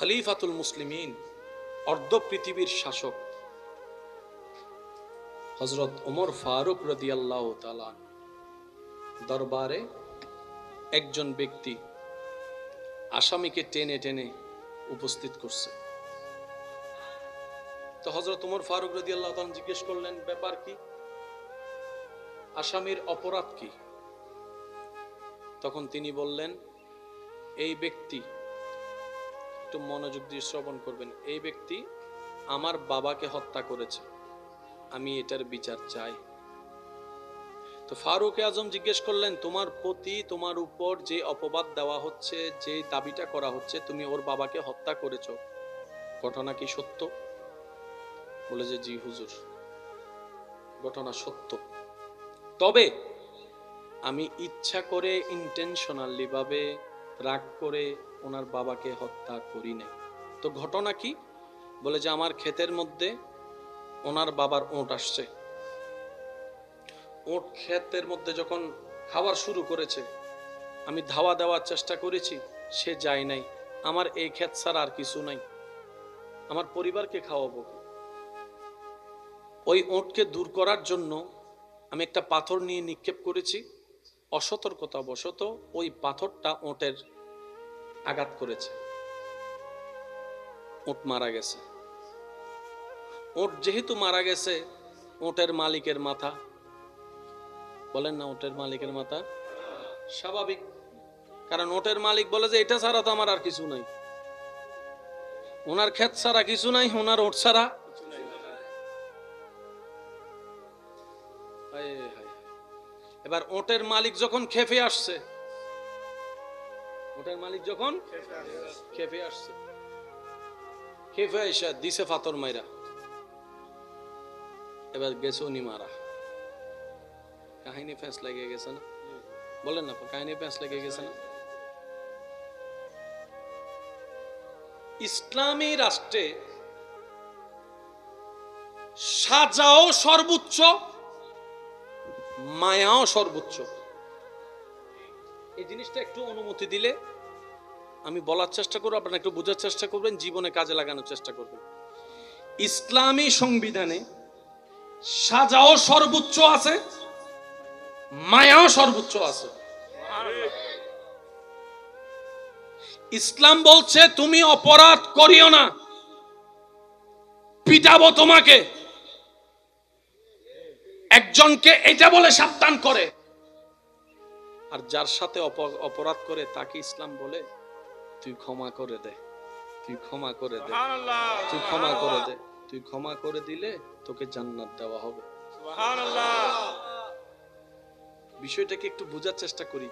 খলিফাতুল মুসলিমিন, অর্ধ পৃথিবীর শাসক হযরত ওমর ফারুক রাদিয়াল্লাহু তাআলা দরবারে একজন ব্যক্তি আসামিকে টেনে টেনে উপস্থিত করছে। তো হযরত ওমর ফারুক রাদিয়াল্লাহু তাআলা জিজ্ঞেস করলেন, ব্যাপার কি, আসামির অপরাধ কি? তখন তিনি বললেন, এই ব্যক্তি, একটু মনোযোগ দিয়ে শ্রবণ করবেন, এই ব্যক্তি আমার বাবাকে হত্যা করেছে, আমি এটার বিচার চাই। তো ফারুক আজম জিজ্ঞেস করলেন, তোমার প্রতি, তোমার উপর যে অপবাদ দেওয়া হচ্ছে, যে দাবিটা করা হচ্ছে, তুমি ওর বাবাকে হত্যা করেছো, ঘটনা কি সত্য? বলে যে জি হুজুর, ঘটনা সত্য, তবে আমি ইচ্ছা করে ইন্টেনশনালি ভাবে রাগ করে ওনার বাবাকে হত্যা করি নাই। তো ঘটনা কি? বলে যে আমার ক্ষেতের মধ্যে ওনার বাবার ওঁট আসছে, ওঁট ক্ষেতের মধ্যে যখন খাবার শুরু করেছে, আমি ধাওয়া দেওয়ার চেষ্টা করেছি, সে যায় নাই। আমার এই ক্ষেত ছাড়া আর কিছু নাই, আমার পরিবারকে খাওয়াবো। ওই ওঁটকে দূর করার জন্য আমি একটা পাথর নিয়ে নিক্ষেপ করেছি, অসতর্কতা বশত ওই পাথরটা ওঁটের আঘাত করেছে, ওঁট মারা গেছে। ওঁট যেহেতু মারা গেছে, ওঁটের মালিকের মাথা, বলেন না, ওঁটের মালিকের মাথা স্বাভাবিক, কারণ ওঁটের মালিক বলে যে এটা ছাড়া তো আমার আর কিছু নাই, ওনার ক্ষেত ছাড়া কিছু নাই, ওনার ওঁট ছাড়া। এবার ওঁটের মালিক যখন খেপে আসছে, ওঁটের মালিক যখন খেপে আসছে, খেপে এসে দিছে পাথর মাইরা, এবার গেছে উনি মারা। কাহিনী ফেঁস লেগে গেছে না? বলেন না, কাহিনী ফেঁস লেগে গেছে না? ইসলামী রাষ্ট্রে সাজাও সর্বোচ্চ, মায়াও সর্বোচ্চ। এই জিনিসটা একটু অনুমতি দিলে আমি বলার চেষ্টা করব, আপনারা একটু বোঝার চেষ্টা করবেন, জীবনে কাজে লাগানোর চেষ্টা করবেন। ইসলামী সংবিধানে সাজাও সর্বোচ্চ আছে, মায়াও সর্বোচ্চ আছে। ইসলাম বলছে তুমি অপরাধ করিও না, পিটাবো তোমাকে। একজনকে এটা বলে সাবধান করে, আর যার সাথে অপরাধ করে তাকে ইসলাম বলে তুই ক্ষমা করে দে, তুই ক্ষমা করে দে, তুই ক্ষমা করে দে, তুই ক্ষমা করে দিলে তোকে জান্নাত দেওয়া হবে। বিষয়টাকে একটু বোঝার চেষ্টা করি।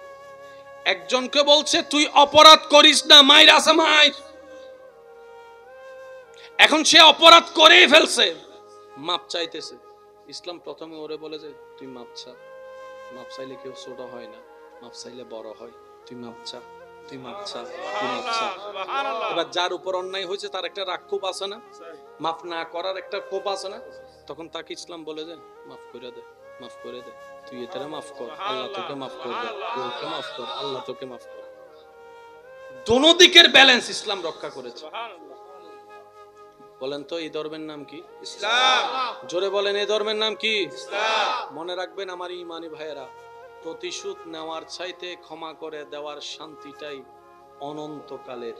একজনকে বলছে তুই অপরাধ করিস না, মাইর আছে মাইর। এখন সে অপরাধ করেই ফেলছে, মাপ চাইতেছে। ইসলাম প্রথমে ওরে বলে যে তুই মাপ চা, মাপ চাইলে কেউ ছোট হয় না, মাপ চাইলে বড় হয়, তুই মাপ চা, তুই মাপ চা, তুই মাপ চা। এবার যার উপর অন্যায় হয়েছে তার একটা রাগ ক্ষোভ আছে না, মাফ না করার একটা ক্ষোভ আছে না, তখন তাকে ইসলাম বলে যে মাফ করে দে, মাফ করে দে, তুই এটারে মাফ কর, আল্লাহ তোকে মাফ করবে, ওকে মাফ কর, আল্লাহ তোকে মাফ করবে। দোনো দিকের ব্যালেন্স ইসলাম রক্ষা করেছে। বলেন তো এই ধর্মের নাম কি? ইসলাম। জোরে বলেন, এই ধর্মের নাম কি? ইসলাম। মনে রাখবেন আমার ঈমানি ভাইয়েরা, প্রতিশোধ নেওয়ার চাইতে ক্ষমা করে দেওয়ার শান্তিটাই অনন্তকালের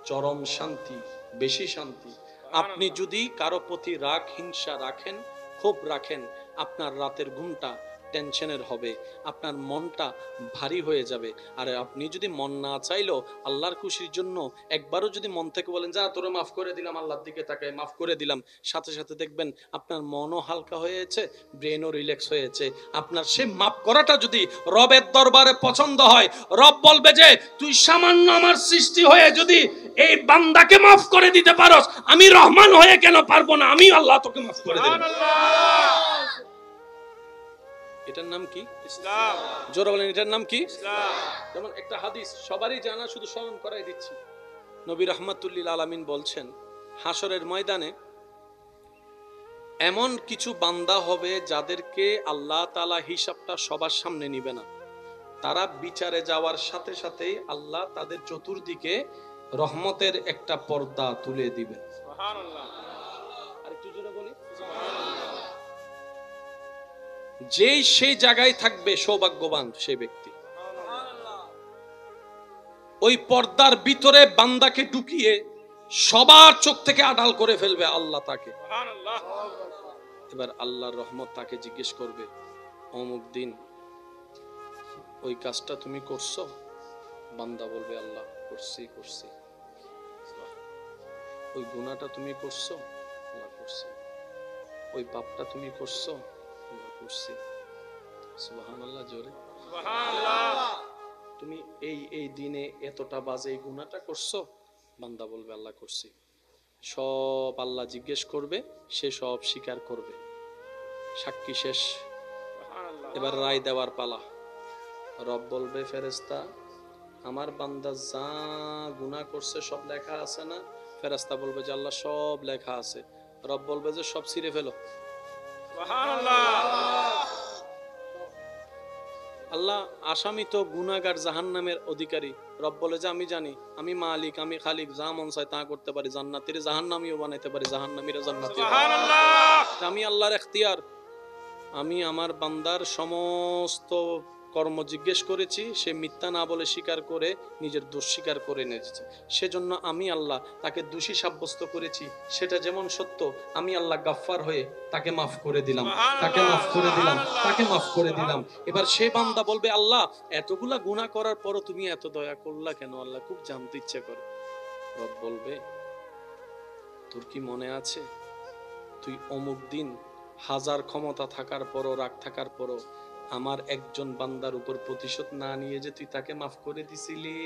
চরম শান্তি, বেশি শান্তি। আপনি যদি কারো প্রতি রাগ, হিংসা রাখেন, ক্ষোভ রাখেন, আপনার রাতের ঘুমটা টেনশনের হবে, আপনার মনটা ভারী হয়ে যাবে। আর আপনি যদি মন না চাইলেও আল্লাহর খুশির জন্য একবারও যদি মন থেকে বলেন যা তোরে মাফ করে দিলাম, আল্লাহর দিকে তাকায় মাফ করে দিলাম, সাথে সাথে দেখবেন আপনার মনও হালকা হয়েছে, ব্রেনও রিল্যাক্স হয়েছে। আপনার সে মাফ করাটা যদি রবের দরবারে পছন্দ হয়, রব বলবে যে তুই সামান্য আমার সৃষ্টি হয়ে যদি এই বান্দাকে মাফ করে দিতে পারোস, আমি রহমান হয়ে কেন পারবো না, আমি আল্লাহ তোকে মাফ করে দেব। এটার নাম কি? ইসলাম। জোরে বলেন, এটার নাম কি? ইসলাম। যেমন একটা হাদিস সবারই জানা, শুধু স্মরণ করাই দিচ্ছি। নবী রাহমাতুল্লিল আলামিন বলছেন, হাসরের ময়দানে এমন কিছু বান্দা হবে যাদেরকে আল্লাহ তাআলা হিসাবটা সবার সামনে নিবে না। তারা বিচারে যাওয়ার সাথে সাথেই আল্লাহ তাদের চতুর্দিকে রহমতের একটা পর্দা তুলে দিবেন। আর একটু জোরে বলি, যেই সেই জায়গায় থাকবে সৌভাগ্যবান সেই ব্যক্তি। ওই পর্দার ভিতরে বান্দাকে ঢুকিয়ে সবার চোখ থেকে আড়াল করে ফেলবে আল্লাহ তাকে। এবার আল্লাহর রহমত তাকে জিজ্ঞেস করবে, অমুক দিন ওই কাজটা তুমি করছো? বান্দা বলবে, আল্লাহ করছি করছি। ওই গুনাহটা তুমি করছো? আল্লাহ করছি। ওই পাপটা তুমি করছো? আল্লাহ করছি। সুবহানাল্লাহ, জোরে সুবহানাল্লাহ। তুমি এই দিনে এতটা বাজে এই গুনাহটা করছো? বান্দা বলবে, আল্লাহ করছি। সব আল্লাহ জিজ্ঞেস করবে, সে সব স্বীকার করবে। সাক্ষী শেষ, এবার রায় দেওয়ার পালা। রব বলবে, ফেরেশতা আমার বান্দা যা গুনাহ করছে সব লেখা আছে না? ফেরেশতা বলবে যে আল্লাহ সব লেখা আছে। রব বলবে যে সব ছিঁড়ে ফেলো। সুবহানাল্লাহ। আল্লাহ আসামি তো গুনাহগার জাহান্নামের অধিকারী। রব বলে যে আমি জানি, আমি মালিক, আমি খালিক, যা মন চায় তা করতে পারি। জান্নাতীরে জাহান্নামীও বানাইতে পারি, জাহান্নামীরা জান্নাতী। সুবহানাল্লাহ। আমি আল্লাহর এখতিয়ার। আমি আমার বান্দার সমস্ত কর্ম জিজ্ঞেস করেছি, সে মিথ্যা না বলে স্বীকার করে নিজের দোষ স্বীকার করে নিয়েছে। সেজন্য আমি আল্লাহ তাকে দোষী সাব্যস্ত করেছি। সেটা যেমন সত্য, আমি আল্লাহ গাফফার হয়ে তাকে মাফ করে দিলাম, তাকে মাফ করে দিলাম, তাকে মাফ করে দিলাম। এবার সে বান্দা বলবে, আল্লাহ এতগুলা গুনাহ করার পরও তুমি এত দয়া করলা কেন? আল্লাহ খুব জানতে ইচ্ছে করে। রব বলবে, তোর কি মনে আছে তুই অমুক দিন হাজার ক্ষমতা থাকার পরও, রাগ থাকার পরও আমার একজন বান্দার উপর প্রতিশোধ না নিয়ে যে তুই তাকে মাফ করে দিছিলি?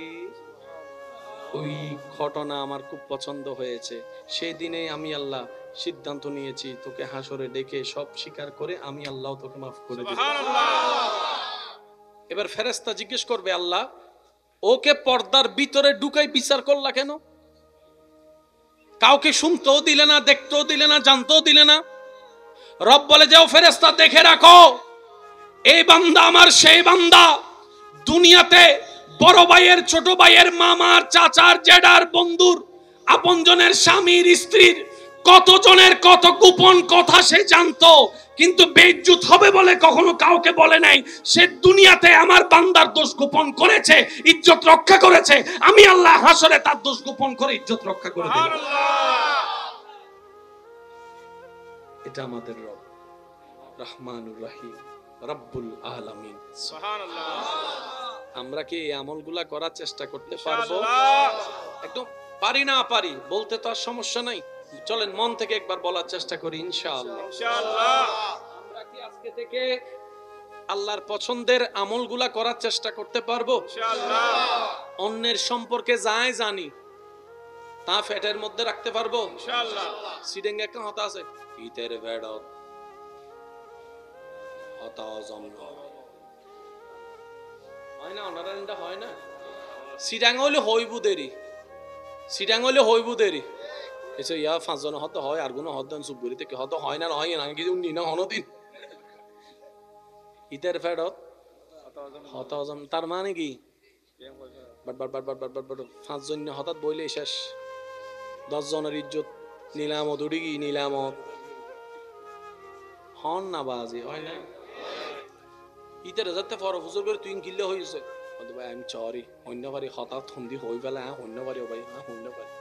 ওই ঘটনা আমার খুব পছন্দ হয়েছে। সেই দিনে আমি আল্লাহ সিদ্ধান্ত নিয়েছি তোকে হাসরে ডেকে সব স্বীকার করে আমি আল্লাহ তোকে মাফ করে দিই। এবার ফেরেশতা জিজ্ঞেস করবে, আল্লাহ ওকে পর্দার ভিতরে ঢুকাই বিচার করলা কেন? কাউকে শুনতেও দিলে না, দেখতেও দিলে না, জানতেও দিলে না। রব বলে যাও ফেরেশতা, দেখে রাখো এই বান্দা আমার সেই বান্দা, দুনিয়াতে বড় ভাইয়ের, ছোট ভাইয়ের, মামার, চাচার, জেডার, বন্ধুর, আপনজনের, স্বামীর, স্ত্রীর কতজনের কত গোপন কথা সে জানতো, কিন্তু বেইজ্জত হবে বলে কখনো কাউকে বলে নাই। সে দুনিয়াতে আমার বান্দার দোষ গোপন করেছে, ইজ্জত রক্ষা করেছে। আমি আল্লাহ হাসরে তার দোষ গোপন করে ইজ্জত রক্ষা করে দিলাম। এটা আমাদের রব রহমানুর রহিম, রব্বুল আলামিন। সুবহানাল্লাহ। আমরা কি এই আমলগুলা করার চেষ্টা করতে পারবো? একদম পারি না পারি বলতে তো আর সমস্যা নাই। চলেন মন থেকে একবার বলার চেষ্টা করি ইনশাআল্লাহ। ইনশাআল্লাহ। আমরা কি আজকে থেকে আল্লাহর পছন্দের আমলগুলা করার চেষ্টা করতে পারবো? ইনশাআল্লাহ। অন্যের সম্পর্কে যাই জানি তা পেটের মধ্যে রাখতে পারবো? ইনশাআল্লাহ। সিডেং একটা কথা আছে, ইতের ভেড়ত হয় না, অনারান্ডা হয় না। সিডাং হইলে হইবু দেরি, সিডাং হইলে হইবু দেরি। এসে ইয়া পাঁচজন হতে হয়, আর কোনো হদ্দান সুপুরি থেকে হতে হয় না, হয় না কিছু নি না হনদিন। ইতের ফেরত হত হজম, তার মানে কি but but but but but but but পাঁচজন হঠাৎ বইলে শেষ। 10 জনের ইজ্জত নিলামত উড়ি গি, নিলামত হন না বাজি হয় না। ইতের যাতে পর হুজুর করে তুই কিনলে হয়েছে ভাই আমি চরি অন্য বাড়ি হঠাৎ সন্ধি হয়ে পেলে, হ্যাঁ অন্য বাড়ি ভাই, হ্যাঁ অন্য বাড়ি।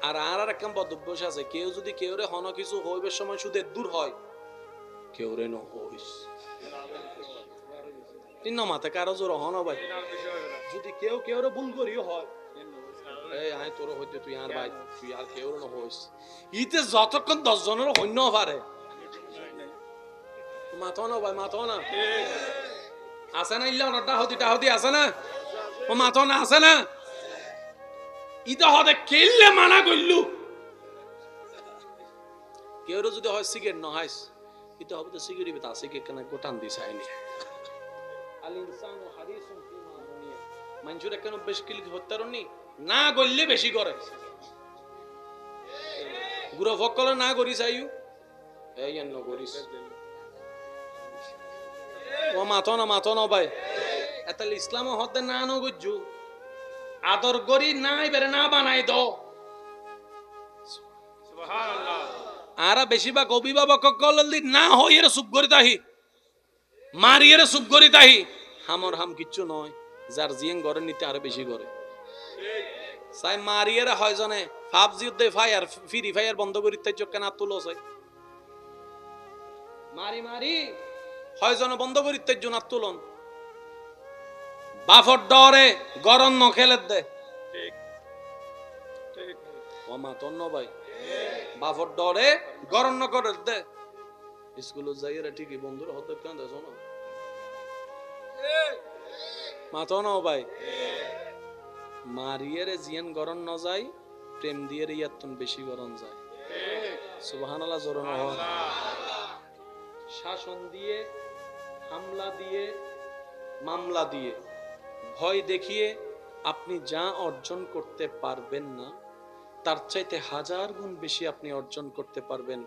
আর আর একটা বদভ্যাস আছে, কেউ যদি কেউ রে হন কিছু হইবার সময় শুধু দূর হয়, কেউ রে নহইস তিন মাথা কারো জোর হন ভাই। যদি কেউ কেউ রে ভুল করিও হয়, এই আয় তোর হইতে তুই আর ভাই তুই আর কেউ নহইস। ইতে যতক্ষণ 10 জনের হন্য পারে মাথো না ভাই, মাথো না আছে না, ইল্লা অনার ডাহদি টাহদি আছে না, ও মাথো না আছে না। ইতে হদে কেললে মানা করলু, কেউ যদি হয় সিগারেট নহাইস, ইতে হবে তো সিগারেট তা সিগারেট কেন গোটান দিস আইনি। আল ইনসানু হারিসুন ফিমা দুনিয়া, মানুষের কেন বেশি কিল হত্যারনি না গললে বেশি করে। গুরু ফকলে না করিস আইউ এই ন করিস, ও মাথো না ভাই। এতাল ইসলাম হতে না ন গজ্জু আদর করি নাই বেরে না বানাই দাও। আর বেশিরভাগ অভিভাবক না হয় এর চুপ করি তাহি, মারিয়ে চুপ করি তাহি, হামর হাম কিচ্ছু নয়। যার জিয়েন ঘরে নিতে আরো বেশি করে চাই মারিয়ে হয় জনে পাবজি দে ফায়ার ফ্রি ফায়ার বন্ধ করি তাই চোখ কেন তুলো চাই মারি মারি হয় জন বন্ধ করি তাই জন তুলন বাফর ডরে গরম ন খেলে দে ওমা তন্ন ভাই বাফর ডরে গরম ন করে দে স্কুলে যাইরা ঠিকই বন্ধুরা হতে কেন দেছ না মাতো না ভাই মারিয়ে জিয়ান গরম ন যায় প্রেম দিয়ে ইয়াতুন বেশি গরম যায় সুবহানাল্লাহ জোরে না শাসন দিয়ে হামলা দিয়ে মামলা দিয়ে ভয় দেখিয়ে আপনি যা অর্জন করতে পারবেন না তার চাইতে হাজার গুণ বেশি আপনি অর্জন করতে পারবেন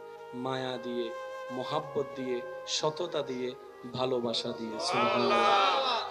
মায়া দিয়ে, মোহাব্বত দিয়ে, সততা দিয়ে, ভালোবাসা দিয়ে। সুবহানাল্লাহ।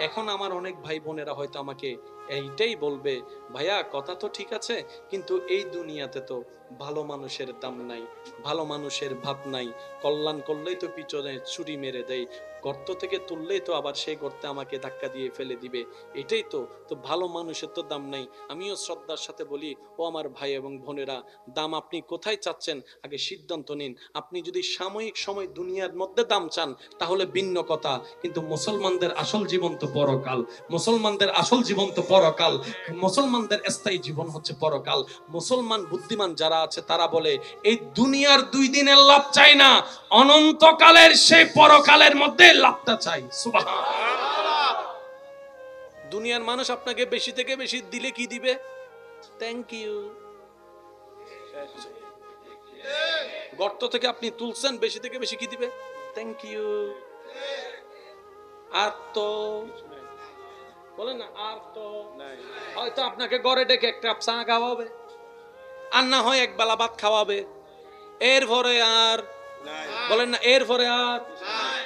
এখন আমার অনেক ভাই বোনেরা হয়তো আমাকে এইটাই বলবে, ভাইয়া কথা তো ঠিক আছে, কিন্তু এই দুনিয়াতে তো ভালো মানুষের দাম নাই, ভালো মানুষের ভাব নাই, কল্যাণ করলেই তো পিছনে ছুরি মেরে দেয়, গর্ত থেকে তুললেই তো আবার সেই গর্তে আমাকে ধাক্কা দিয়ে ফেলে দিবে, এটাই তো তো ভালো মানুষের তো দাম নাই। আমিও শ্রদ্ধার সাথে বলি, ও আমার ভাই এবং বোনেরা, দাম আপনি কোথায় চাচ্ছেন আগে সিদ্ধান্ত নিন। আপনি যদি সাময়িক সময় দুনিয়ার মধ্যে দাম চান তাহলে ভিন্ন কথা, কিন্তু মুসলমানদের আসল জীবন তো পরকাল, মুসলমানদের আসল জীবন তো পরকাল, মুসলমানদের স্থায়ী জীবন হচ্ছে পরকাল। মুসলমান বুদ্ধিমান যারা আছে তারা বলে এই দুনিয়ার 2 দিনের লাভ চাই না, অনন্তকালের সেই পরকালের মধ্যে লাভটা চাই। সুবহানাল্লাহ। দুনিয়ার মানুষ আপনাকে বেশি থেকে বেশি দিলে কি দিবে? Thank you. গর্ত থেকে আপনি তুলছেন, বেশি থেকে বেশি কি দিবে? Thank you. আর তো বলেন না, আর তো হয়তো আপনাকে ঘরে ডেকে একটা চা খাওয়াবে, আর না হয় এক বেলা ভাত খাওয়াবে, এরপরে আর বলেন না, এরপরে আর।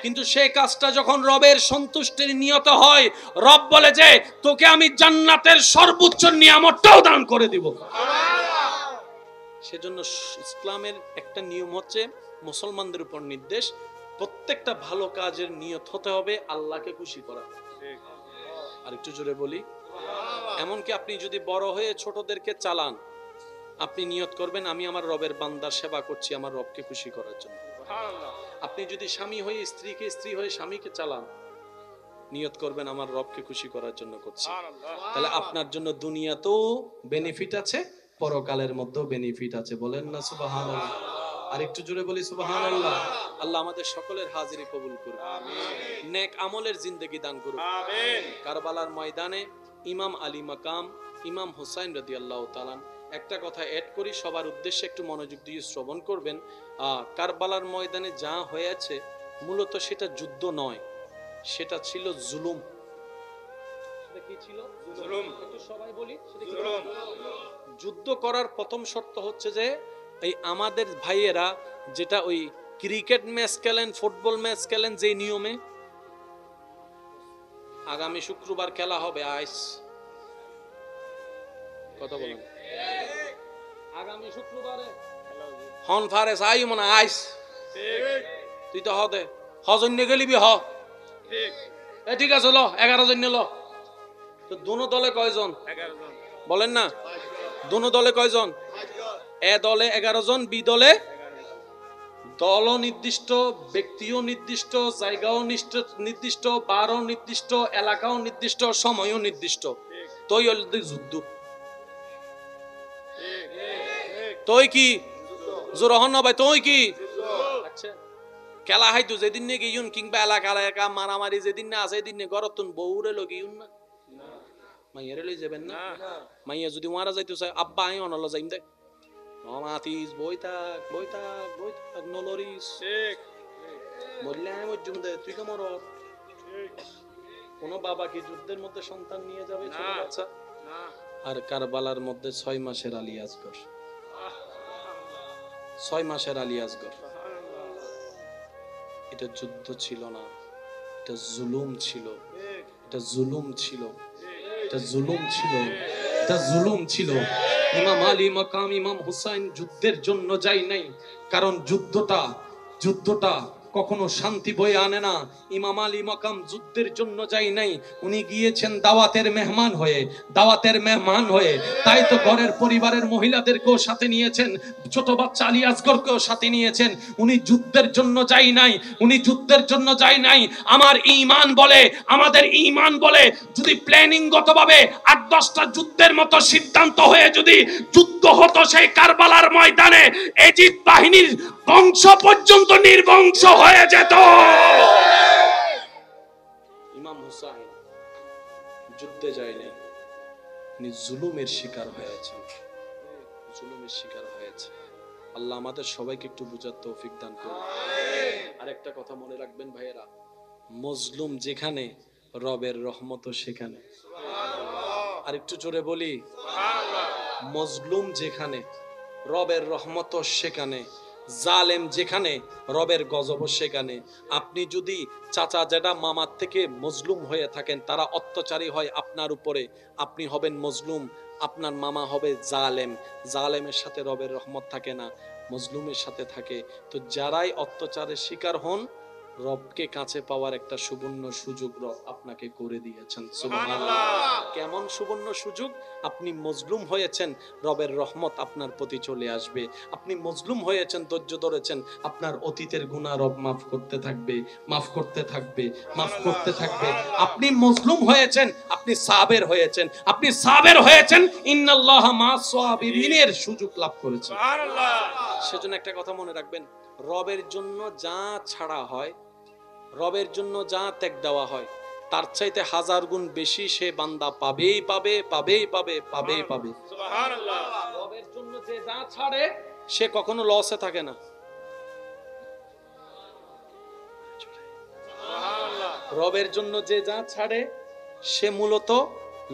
কিন্তু সেই কাজটা যখন রবের সন্তুষ্টির নিয়ত হয়, রব বলে যে তোকে আমি জান্নাতের সর্বোচ্চ নিয়ামতটাও দান করে দিব। সেজন্য ইসলামের একটা নিয়ম হচ্ছে, মুসলমানদের উপর নির্দেশ, প্রত্যেকটা ভালো কাজের নিয়ত হতে হবে আল্লাহকে খুশি করা। আর একটু জোরে বলি, এমনকি আপনি যদি বড় হয়ে ছোটদেরকে চালান, আপনি নিয়ত করবেন আমি আমার রবের বান্দার সেবা করছি আমার রবকে খুশি করার জন্য। আপনি যদি স্বামী হয়ে স্ত্রীকে, স্ত্রী হয়ে স্বামীকে চালান, নিয়ত করবেন আমার রবকে খুশি করার জন্য করছি। তাহলে আপনার জন্য দুনিয়াতেও বেনিফিট আছে, পরকালের মধ্যেও বেনিফিট আছে। বলেন না সুবহানাল্লাহ। আর একটু জোরে বলি সুবহানাল্লাহ। আল্লাহ আমাদের সকলের হাজিরি কবুল করুন, নেক আমলের জিন্দেগি দান করুন। কারবালার ময়দানে ইমাম আলী মাকাম ইমাম হুসাইন রাদিয়াল্লাহু তাআলা, একটা কথা অ্যাড করি, সবার উদ্দেশ্যে একটু মনোযোগ দিয়ে শ্রবণ করবেন। কারবালার ময়দানে যা হয়েছে মূলত সেটা যুদ্ধ নয়, সেটা ছিল জুলুম। সেটা কি ছিল? জুলুম। একটু সবাই বলি, সেটা কি? জুলুম। যুদ্ধ করার প্রথম শর্ত হচ্ছে যে এই আমাদের ভাইয়েরা যেটা ওই ক্রিকেট ম্যাচ খেলেন, ফুটবল ম্যাচ খেলেন যে নিয়মে, আগামী শুক্রবার খেলা হবে আইস, কথা বলেন, আগামী শুক্রবারে হন ফারেস আই মনে আইস, তুই তো হদে হজন্য গেলিবি হ, ঠিক আছে ল 11 জন ল। তো দুনো দলে কয়জন? 11 জন। বলেন না, দুনো দলে কয়জন? এ দলে 11 জন, বি দলে। দলও নির্দিষ্ট, ব্যক্তিও নির্দিষ্ট, জায়গাও নির্দিষ্ট, বারও নির্দিষ্ট, এলাকাও নির্দিষ্ট, সময়ও নির্দিষ্ট। তোই হল যুদ্ধ। তুই কি জোরহন না ভাই, তুই কি? আচ্ছা, খেলা হাইতো যেদিন নে গিয়ুন, কিংবা এলাকা এলাকা মারামারি যেদিন না আছে, এদিন নে গরতুন বউরে লগিয়ুন না, মাইয়ারে লই যাবেন না। মাইয়া যদি মারা যাইতো চাই, আব্বা আই অনল যাইম দে, নমাতিস বই থাক বই থাক বই থাক, নলরিস, ঠিক মরলে আমি মরজুম দে, তুই তো মর। কোন বাবা কি যুদ্ধের মধ্যে সন্তান নিয়ে যাবে ছোট বাচ্চা? আর কারবালার মধ্যে 6 মাসের আলী আসগর, 6 মাসের আলী আসগর। এটা যুদ্ধ ছিল না, এটা জুলুম ছিল, এটা জুলুম ছিল, এটা জুলুম ছিল। এটা জুলুম ছিল। ইমাম আলী মাকাম ইমাম হুসাইন যুদ্ধের জন্য যায় নাই, কারণ যুদ্ধটা কখনো শান্তি বয়ে আনে না। ইমাম আলী মাকাম যুদ্ধের জন্য যায় নাই, উনি গিয়েছেন দাওয়াতের মেহমান হয়ে। তাই তো ঘরের পরিবারের মহিলাদেরকেও সাথে নিয়েছেন, ছোট বাচ্চা আলী আসগরকেও সাথে নিয়েছেন। উনি যুদ্ধের জন্য যায় নাই। আমাদের ঈমান বলে যদি প্ল্যানিং গতভাবে 8-10টা যুদ্ধের মতো সিদ্ধান্ত হয়ে যদি যুদ্ধ হতো সেই কারবালার ময়দানে, এজিদ বাহিনীর বংশ পর্যন্ত নির্বংশ হয়ে যেত। ইমাম হুসাইন যুদ্ধে যায়নি, উনি জুলুমের শিকার হয়েছেন। আল্লাহ আমাদের সবাইকে একটু বুঝার তৌফিক দান করুন। আর একটা কথা মনে রাখবেন ভাইয়েরা, মজলুম যেখানে রবের রহমতও সেখানে। আর একটু জোরে বলি, মজলুম যেখানে রবের রহমতও সেখানে, জালেম যেখানে রবের গজবও সেখানে। আপনি যদি চাচা জেঠা মামার থেকে মজলুম হয়ে থাকেন, তারা অত্যাচারী হয় আপনার উপরে, আপনি হবেন মজলুম, আপনার মামা হবে জালেম। জালেমের সাথে রবের রহমত থাকে না, মজলুমের সাথে থাকে। তো যারাই অত্যাচারের শিকার হন, রবকে কাছে পাওয়ার একটা সুবর্ণ সুযোগ রব আপনাকে করে দিয়েছেন। সুবহানাল্লাহ। কেমন সুবর্ণ সুযোগ? আপনি মজলুম হয়েছেন, রবের রহমত আপনার প্রতি চলে আসবে। আপনি মজলুম হয়েছেন, ধৈর্য ধরেছেন, আপনার অতীতের গুনাহ রব মাফ করতে থাকবে। আপনি মজলুম হয়েছেন, আপনি সাবের হয়েছেন, ইন্নাল্লাহা মা'আস সাবিরিনের সুযোগ লাভ করেছেন। সুবহানাল্লাহ। সেজন্য একটা কথা মনে রাখবেন, রবের জন্য যা ছাড়া হয়, রবের জন্য যা ত্যাগ দেওয়া হয়, তার চাইতে 1000 গুণ বেশি সে বান্দা পাবেই পাবে। সুবহানাল্লাহ। রবের জন্য যে যা ছাড়ে সে কখনো লসে থাকে না। সুবহানাল্লাহ। রবের জন্য যে যা ছাড়ে সে মূলত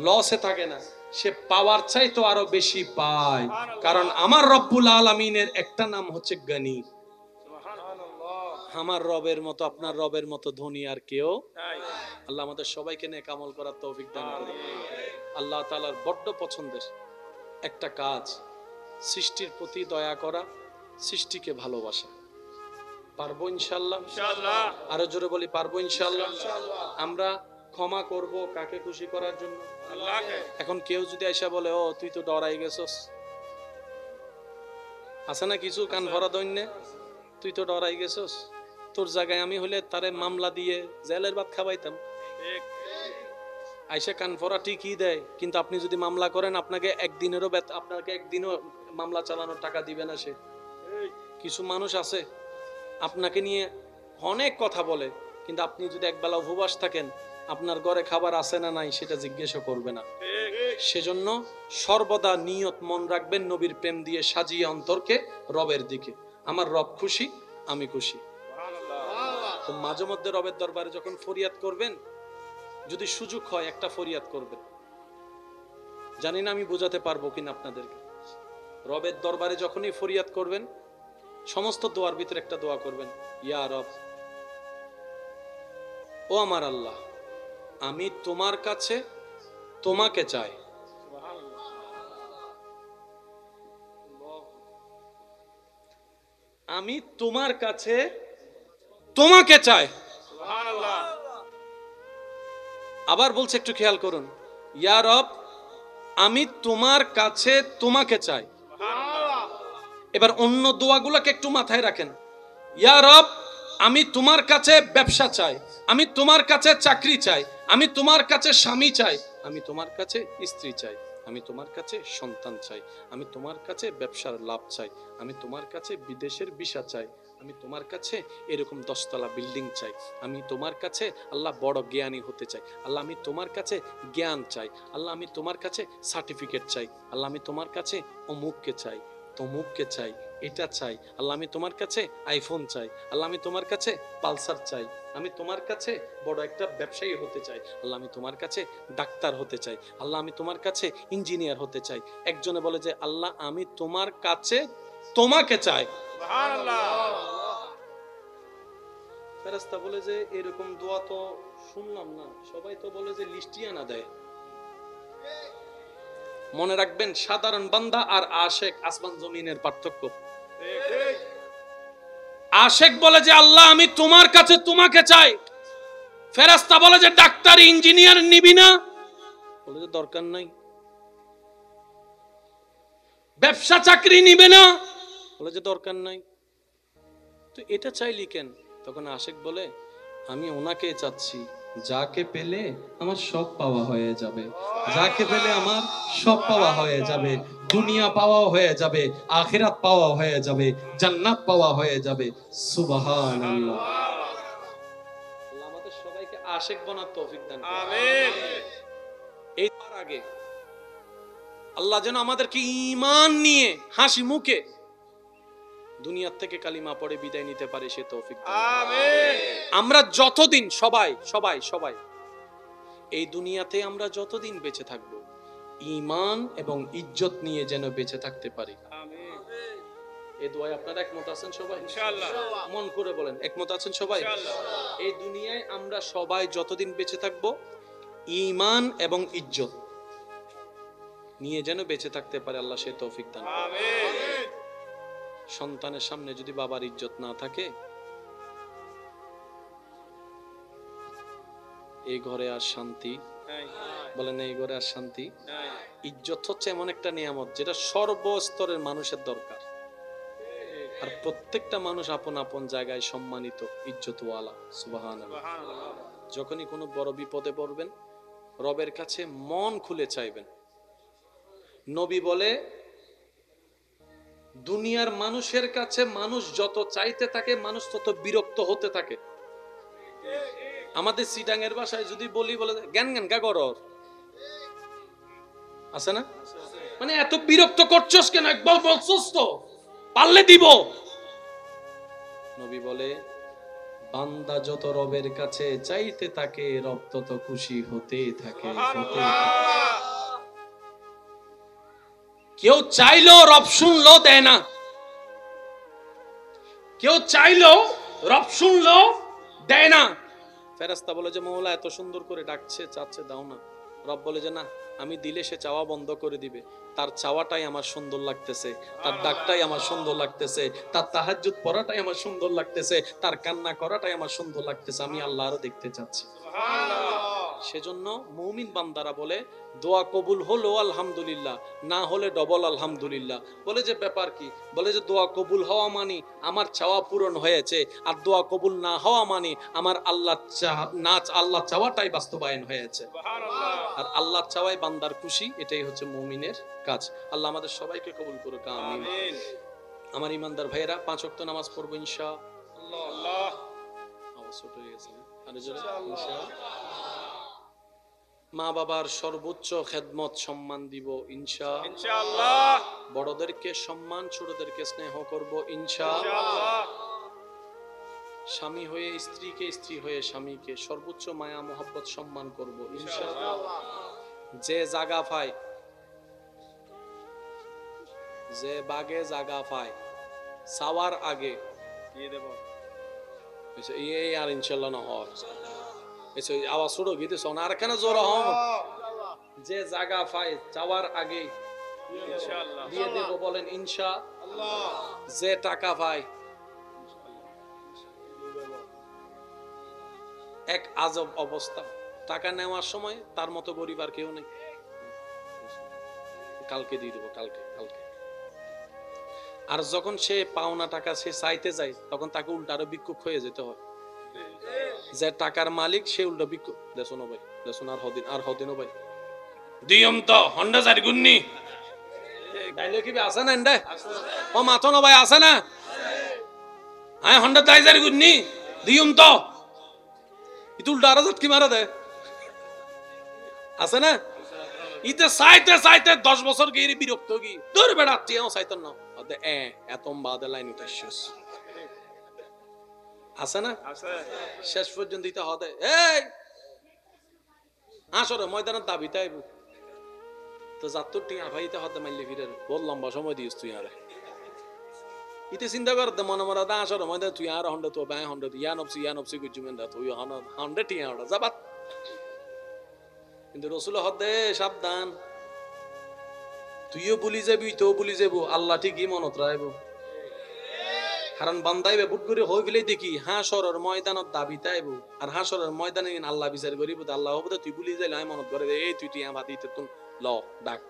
লসে থাকে না, সে পাওয়ার চাইতে আরো বেশি পায়। কারণ আমার রব্বুল আলামিনের একটা নাম হচ্ছে গনি। আমার রবের মতো, আপনার রবের মতো ধনী আর কেউ নাই। আল্লাহ আমাদের সবাইকে নেক আমল করার তৌফিক দান করুন। আল্লাহ তাআলার বড্ড পছন্দের একটা কাজ সৃষ্টির প্রতি দয়া করা, সৃষ্টিকে ভালোবাসা। পারবো ইনশাআল্লাহ? ইনশাআল্লাহ। আরো জোরে বলি, পারবো ইনশাআল্লাহ? আমরা ক্ষমা করব কাকে খুশি করার জন্য? আল্লাহকে। এখন কেউ যদি আইসা বলে, ও তুই তো ডরাই গেছস, আছে না কিছু কান ভরা দৈন্যে, তুই তো ডরাই গেছস, তোর জায়গায় আমি হলে তারে মামলা দিয়ে জেলের ভাত খাওয়াইতাম। আইসা কান ভরা ঠিকই দেয়, কিন্তু আপনি যদি মামলা করেন আপনাকে একদিনও মামলা চালানোর টাকা দিবে না সে। কিছু মানুষ আছে আপনাকে নিয়ে অনেক কথা বলে, কিন্তু আপনি যদি একবেলা উপবাস থাকেন, আপনার ঘরে খাবার আছে না নাই সেটা জিজ্ঞেস করবে না। সেজন্য সর্বদা নিয়ত মন রাখবেন, নবীর প্রেম দিয়ে সাজিয়ে অন্তরকে রবের দিকে। আমার রব খুশি, আমি খুশি। তো মাঝে মধ্যে রবের দরবারে যখন ফরিয়াদ করবেন, যদি সুযোগ হয় একটা ফরিয়াদ করবেন। জানি না আমি বোঝাতে পারবো কিনা আপনাদেরকে। রবের দরবারে যখনই ফরিয়াদ করবেন, সমস্ত দোয়ার ভিতরে একটা দোয়া করবেন, ইয়া রব, ও আমার আল্লাহ, আমি তোমার কাছে তোমাকে চাই। আমি তোমার কাছে তোমাকে চাই। আবার বলছে, একটু খেয়াল করুন, ইয়া রব, আমি তোমার কাছে তোমাকে চাই। এবার অন্য দোয়াগুলোকে একটু মাথায় রাখেন। ইয়া রব, আমি তোমার কাছে ব্যবসা চাই, আমি তোমার কাছে চাকরি চাই, আমি তোমার কাছে স্বামী চাই, আমি তোমার কাছে স্ত্রী চাই, আমি তোমার কাছে সন্তান চাই, আমি তোমার কাছে ব্যবসার লাভ চাই, আমি তোমার কাছে বিদেশের ভিসা চাই, আমি তোমার কাছে এরকম 10 তলা বিল্ডিং চাই, আমি তোমার কাছে আল্লাহ বড় জ্ঞানী হতে চাই, আল্লাহ আমি তোমার কাছে জ্ঞান চাই, আল্লাহ আমি তোমার কাছে সার্টিফিকেট চাই, আল্লাহ আমি তোমার কাছে অমুককে চাই, তমুককে চাই, এটা চাই, আল্লাহ আমি তোমার কাছে আইফোন চাই, আল্লাহ আমি তোমার কাছে পালসার চাই, আমি তোমার কাছে বড় একটা ব্যবসায়ী হতে চাই, আল্লাহ আমি তোমার কাছে ডাক্তার হতে চাই, আল্লাহ আমি তোমার কাছে ইঞ্জিনিয়ার হতে চাই। একজনে বলে যে আল্লাহ আমি তোমার কাছে তোমাকে চাই। সুবহানাল্লাহ। ফেরেশতা বলে যে এরকম দোয়া তো শুনলাম না, সবাই তো বলে যে লিস্টিয়া না দেয়। মনে রাখবেন, সাধারণ বান্দা আর আশেক আসমান জমিনের পার্থক্য। আশেক বলে যে আল্লাহ আমি তোমার কাছে তোমাকে চাই, ফেরেশতা বলে যে ডাক্তার ইঞ্জিনিয়ার নিবি না, বলে যে দরকার নাই। ব্যবসা চাকরি নিবে না, বলে যে দরকার নাই। তো এটা চাইলি কেন? তখন আশেক বলে আমি ওনাকে চাচ্ছি যাকে পেলে আমার সব পাওয়া হয়ে যাবে, যাকে পেলে আমার সব পাওয়া হয়ে যাবে, দুনিয়া পাওয়া হয়ে যাবে, আখিরাত পাওয়া হয়ে যাবে, জান্নাত পাওয়া হয়ে যাবে। সুবহানাল্লাহ। আল্লাহ আমাদের সবাইকে আশেক বানার তৌফিক দান করুন। আমিন। এই আগে আল্লাহ যেন আমাদেরকে ঈমান নিয়ে হাসি মুখে দুনিয়ার থেকে কালিমা পড়ে বিদায় নিতে পারে, সে তৌফিক দান করুন। আমিন। আমরা যতদিন সবাই সবাই সবাই এই দুনিয়াতে আমরা যতদিন বেঁচে থাকব, ঈমান এবং ইজ্জত নিয়ে যেন বেঁচে থাকতে পারি। আমিন। এই দোয়ায় আপনারা একমত আছেন সবাই? ইনশাআল্লাহ। মন করে বলেন, একমত আছেন সবাই? ইনশাআল্লাহ। এই দুনিয়ায় আমরা সবাই যতদিন বেঁচে থাকব, ঈমান এবং ইজ্জত নিয়ে যেন বেঁচে থাকতে পারে, আল্লাহ সে তৌফিক দান করুন। আমিন। সন্তানের সামনে যদি বাবার ইজ্জত না থাকে, এই ঘরে আর শান্তি বলেন, এই ঘরে আর শান্তি। ইজ্জত হচ্ছে এমন একটা নিয়ামত যেটা সর্বস্তরের মানুষের দরকার, আর প্রত্যেকটা মানুষ আপন আপন জায়গায় সম্মানিত, ইজ্জতওয়ালা। সুবহানাল্লাহ। যখনই কোনো বড় বিপদে পড়বেন, রবের কাছে মন খুলে চাইবেন। নবী বলে দুনিয়ার মানুষের কাছে মানুষ যত চাইতে থাকে, মানুষ তত বিরক্ত হতে থাকে। আমাদের সিটাঙের ভাষায় যদি বলি, বলে জ্ঞান জ্ঞান গা গরর আছে না, মানে এত বিরক্ত করছস কেন, একবার বলছস তো, পারলে দিব। নবী বলে বান্দা যত রবের কাছে চাইতে থাকে, রব তত খুশি হতে থাকে। কেউ চাইলো রব শুনলো দেয় না, কেউ চাইলো রব শুনলো দেয় না। ফেরেশতা বলে যে মওলা এত সুন্দর করে ডাকছে, চাচ্ছে, দাও না। রব বলে যে না, আমি দিলে সে চাওয়া বন্ধ করে দিবে। তার চাওয়াটাই আমার সুন্দর লাগতেছে, তার ডাকটাই আমার সুন্দর লাগতেছে, তার তাহাজ্জুদ পড়াটাই আমার সুন্দর লাগতেছে, তার কান্না করাটাই আমার সুন্দর লাগতেছে। আমি আল্লাহ আরো দেখতে চাচ্ছি। সেজন্য মুমিন বান্দারা বলে দোয়া কবুল হলো আলহামদুলিল্লাহ, না হলে ডবল আলহামদুলিল্লাহ। বলে যে ব্যাপার কি? বলে যে দোয়া কবুল হওয়া মানে আমার চাওয়া পূরণ হয়েছে, আর দোয়া কবুল না হওয়া মানে আমার আল্লাহ চাওয়াটাই বাস্তবায়ন হয়েছে। আর আল্লাহ চাওয়ায় বান্দার খুশি, এটাই হচ্ছে মুমিনের কাজ। আল্লাহ আমাদের সবাইকে কবুল করুক, আমিন। আমার ইমানদার ভাইয়েরা, 5 ওয়াক্ত নামাজ পড়বো ইনশাআল্লাহ। আওয়াজ ছোট হয়ে গেছে, আরে জোরে ইনশাআল্লাহ। মা বাবার সর্বোচ্চ খেদমত সম্মান দিব ইনশাআল্লাহ। বড়দেরকে সম্মান, ছোটদেরকে স্নেহ করব ইনশাআল্লাহ। স্বামী হয়ে স্ত্রীকে, স্ত্রী হয়ে স্বামীকে সর্বোচ্চ মায়া মোহাব্বত সম্মান করব ইনশাআল্লাহ। যে জায়গা পায়, যে বাগে জায়গা পায়, সাওয়ার আগে দিয়ে দেব, এই আর ইনশাআল্লাহ না হয়। আওয়াজ ছোট গীতে শোন, আর কেন জোর হম, যে জায়গা পায় চাওয়ার আগে দিয়ে দেব, বলেন ইনশাআল্লাহ। যে টাকা পায়, এক আজব অবস্থা, টাকা নেওয়ার সময় তার মতো গরিব আর কেউ নেই। কালকে দিয়ে দেবো, কালকে কালকে। আর যখন সে পাওনা টাকা সে চাইতে যায়, তখন তাকে উল্টা আরো ভিক্ষুক হয়ে যেতে হয়। যে টাকার মালিক সে উল্টা ভিক্ষুক। দেখুন ভাই, দেখুন আর হদিনও ভাই দিয়ম তো হন্ডা জারি গুন্নি গাইলে কি আছে না এন্ডা ও মাথন ভাই আছে না, হ্যাঁ হন্ডা তাই জারি গুন্নি দিয়ম তো ইত উল্টা আরো ঝটকি মারা দেয়, আছে না? ইতে চাইতে চাইতে 10 বছর গিয়ে বিরক্ত গিয়ে দূর বেড়াচ্ছি চাইতেন না এত বাদে লাইন উঠাইছিস, আছে না? শেষ পর্যন্ত দিতে হবে এই আসরে ময়দানের দাবিতে আইব তো যাত্তর টিয়া ভাইতে হতে মাইলে ফিরে বহুত লম্বা সময় দিস তুই আরে ইতে চিন্তা কর মনে মনে দা আসরে ময়দান তুই আর হন্ডে তো বাই হন্ডে ইয়া নফসি গুজুমেন দা তুই হন্ডে টিয়া ওটা যাবাত। কিন্তু রসুল হদে সাবধান, তুইও ভুলি যাবি তুইও ভুলি যাবো, আল্লাহ ঠিকই মনত রাখবো। কারণ বান্দাইবে বুট করে হয়ে গেলেই দেখি হাসরের ময়দানত দাবি তাইবো, আর হাসরের ময়দানে আল্লাহ বিচার করিব, আল্লাহ হবে তুই ভুলি যাইলে আমি মনত করে এই তুই টিয়া বাদিতে তুই ল ডাক।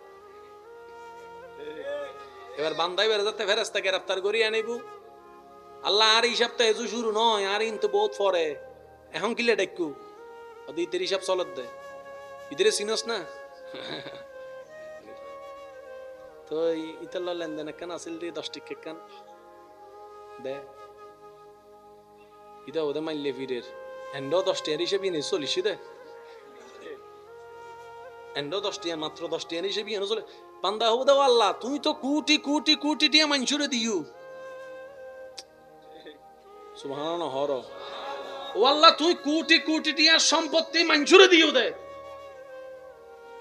এবার বান্দাইবে যাতে ফেরেশতা গ্রেফতার করি আনিব, আল্লাহ আর এই সপ্তাহে এজু শুরু নয়, আর কিন্তু বহুত পরে এখন কিলে ডাকু ওদি তেরি সব চলত দে ইদরে সিনস না। তো ইতাল লেনদেন কেন আসিল দিয়ে 10 টিকে কেন দে ইটা ওদের মাইলে ফিরের এন্ডো 10 টিয়ার হিসেবে নিয়ে চলিস দে, এন্ডো 10 টিয়ার মাত্র 10 টিয়ার হিসেবে এনে চলে। বান্দা হবো দাও আল্লাহ তুমি তো কোটি কোটি কোটি টিয়া মানুষরে দিও, সুবহানাল্লাহ হর ও আল্লাহ তুই কোটি কোটি টিয়া সম্পত্তি মানুষরে দিও দে,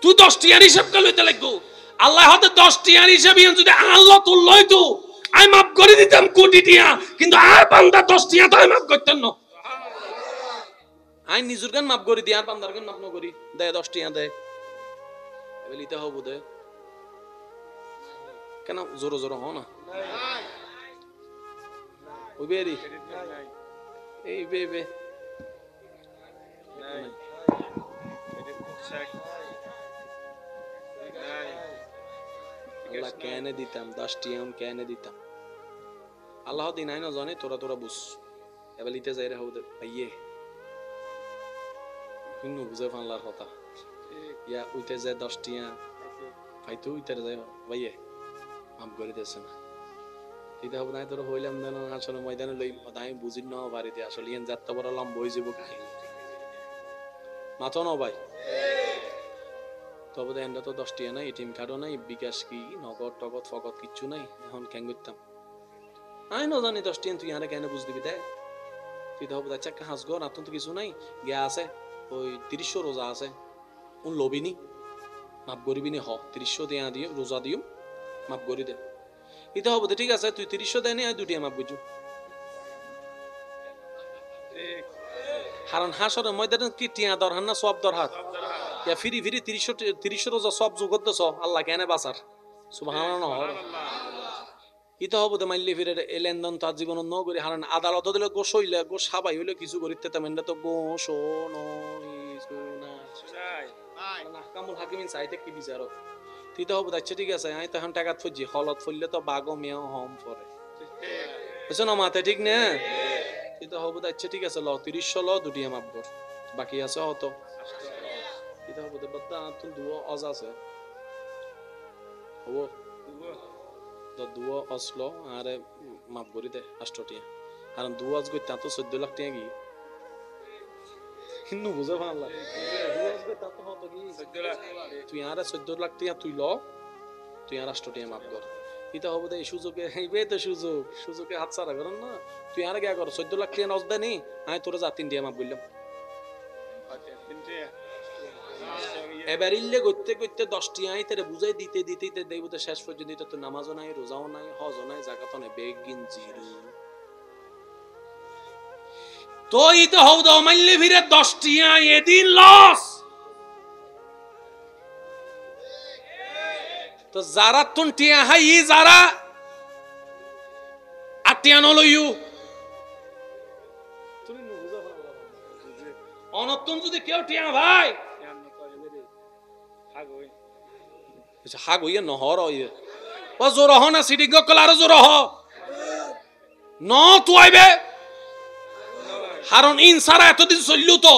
তুই 10 টিয়ার হিসাব কা লইতে লাগবো। আল্লাহ হতে 10 টিয়ার হিসাবে যদি আল্লাহ তুই লইতো আমি মাফ করে দিতাম কোটি টিয়া, কিন্তু আর বান্দা 10 টিয়া তো আমি মাফ করতেন না। আই নিজের গান মাফ করে দি আর বান্দার গান মাফ না করি দে 10 টিয়া দে এবেলিতে হবো দে কেন জোর জোর হ না ওই বেরি এই বেবে আল্লাহ কেনে দিতাম 10 টিয়া কেনে দিতাম আল্লাহ দিন আই না জানে তোরা তোরা বুঝ এবেলিতে যাই রে হবো ভাইয়ে কিন্তু বুঝে ফানলার কথা ইয়া উইতে যায় 10 টিয়া ফাইতো উইতে যায় ভাইয়ে মাফ করে দিয়েছে না এটা হবে না তোরা হইলাম না আসলে ময়দানে লই আমি বুঝি না বাড়িতে আসলে ইয়ান যাত্রা বড় লম্বা হয়ে যাব কাহিনী মাথা না ভাই। তবে এন্ডা তো 10 টিয়া নাই, এটিএম কার্ডও নাই, বিকাশ কি নগদ টগদ ফগদ কিচ্ছু নাই, এখন কেন করতাম আমি না জানি 10 টিয়া তুই আরে কেন বুঝ দিবি দেয় তুই তো হবে আচ্ছা হাসগো না তো কিছু নাই গিয়া আছে ওই 300 রোজা আছে উন লবিনি মাফ করিবি নি হ 300 দিয়া দিও রোজা দিও মাফ করি দে এটা হবে ঠিক আছে তুই 300 দেয় নি আর 2 টিয়া মাফ বুঝু। কারণ হাসরের ময়দানে কি টিয়া দরহান না সব দরহাত ইয়া ফিরি ফিরি 300 রোজা সব জগত দছ আল্লাহ কেন বাঁচার সুবহানাল্লাহ। ইতা হবো তো মাইলে ফিরে লেনদেন তার জীবন ন করি হারান আদালত দিলে গোস হইলে গোস সাবাই হইলে কিছু করিতে তেমন তো গোস কামুল হাকিমিন চাইতে কি বিচার তিতা হবো আচ্ছা ঠিক আছে আমি তখন টাকা ফুজি হলত ফুললে তো বাগো মেয়েও হম পরে বুঝছো না মাথায় ঠিক না তিতা হবো আচ্ছা ঠিক আছে ল 300 ল 2 টিয়া মাপ কর বাকি আছে হতো তিতা হবো বদ্দা তুই দুও অজ আছে হবো দুয়া আসলো আর মাপ করি দে 8 টিয়া কারণ দুয়া আজ গই তা তো 14 লাখ টাকা কি হিন্দু বুঝে ভালো দুয়া আজ গই তা তো হতো কি 14 লাখ তুই আর 14 লাখ টাকা তুই ল তুই আর 8 টিয়া মাপ কর এটা হবে দে সুযোগে এইবে তো সুযোগে হাত ছাড়া করেন না তুই আর কি কর 14 লাখ টাকা নজ দে নি আমি তোরে যা 3 টিয়া মাপ বললাম এবার ইল্লে করতে করতে 10 টিয়া আইতে বুঝাই দিতে দিতে দেব তো শেষ পর্যন্ত তো নামাজও নাই রোজাও নাই হজও নাই যাকাতও নাই বেগিন জিরো তো ইতে হও দাও মাইলে ফিরে 10 টিয়া এদিন লস তো যারা তুন টিয়া হাই যারা আটিয়া নলইউ তুমি বুঝা অনতুন যদি কেউ টিয়া ভাই হাগ হইয়া নহর ও জোর হ না সিডি গকলার জোর হ ন তুই আইবে হারন ইন সারা এতদিন চললু তো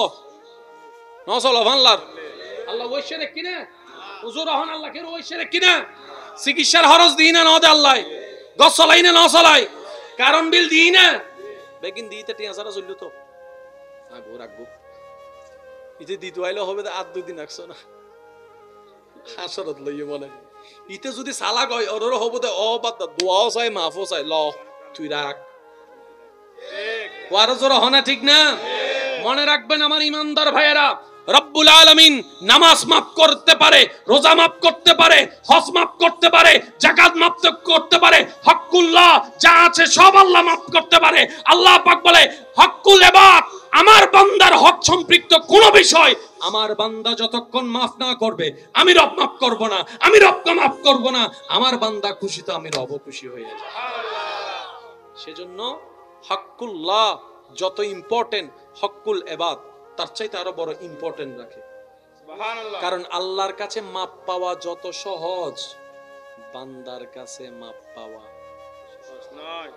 ন চল ভানলার আল্লাহ ওইছে রে কিনা হুজুর হন আল্লাহ কে ওইছে রে কিনা চিকিৎসার খরচ দিই না ন দে আল্লাহ গছ চলাই না ন চলাই কারণ বিল দিই না বেগিন দিতে টিয়া সারা চললু তো আগো রাখবো ইতে দিতে আইলে হবে আর 2 দিন রাখছো না হাসরত লইয়ে বলে ইতে যদি সালা কয় ওর হবো দে ও বাদ দোয়াও চাই মাফও চাই ল তুই রাখ ওয়ার জোর হনা ঠিক না মনে রাখবেন আমার ইমানদার ভাইয়েরা রব্বুল আলামিন নামাজ মাফ করতে পারে রোজা মাফ করতে পারে হজ মাফ করতে পারে যাকাত মাফ করতে পারে হকুল্লাহ যা আছে সব আল্লাহ মাফ করতে পারে আল্লাহ পাক বলে হকুল ইবাদ আমার বান্দার হক সম্পৃক্ত কোন বিষয় আমার বান্দা যতক্ষণ মাফ না করবে আমি রব মাফ করব না, আমি রবকে মাফ করব না। আমার বান্দা খুশি তো আমি রব খুশি হয়ে যাব। সেজন্য হকুল্লাহ যত ইম্পর্টেন্ট, হকুল ইবাদ তার চাইতে আরো বড় ইম্পর্টেন্ট রাখে। কারণ আল্লাহর কাছে মাপ পাওয়া যত সহজ, বান্দার কাছে মাপ পাওয়া নয়।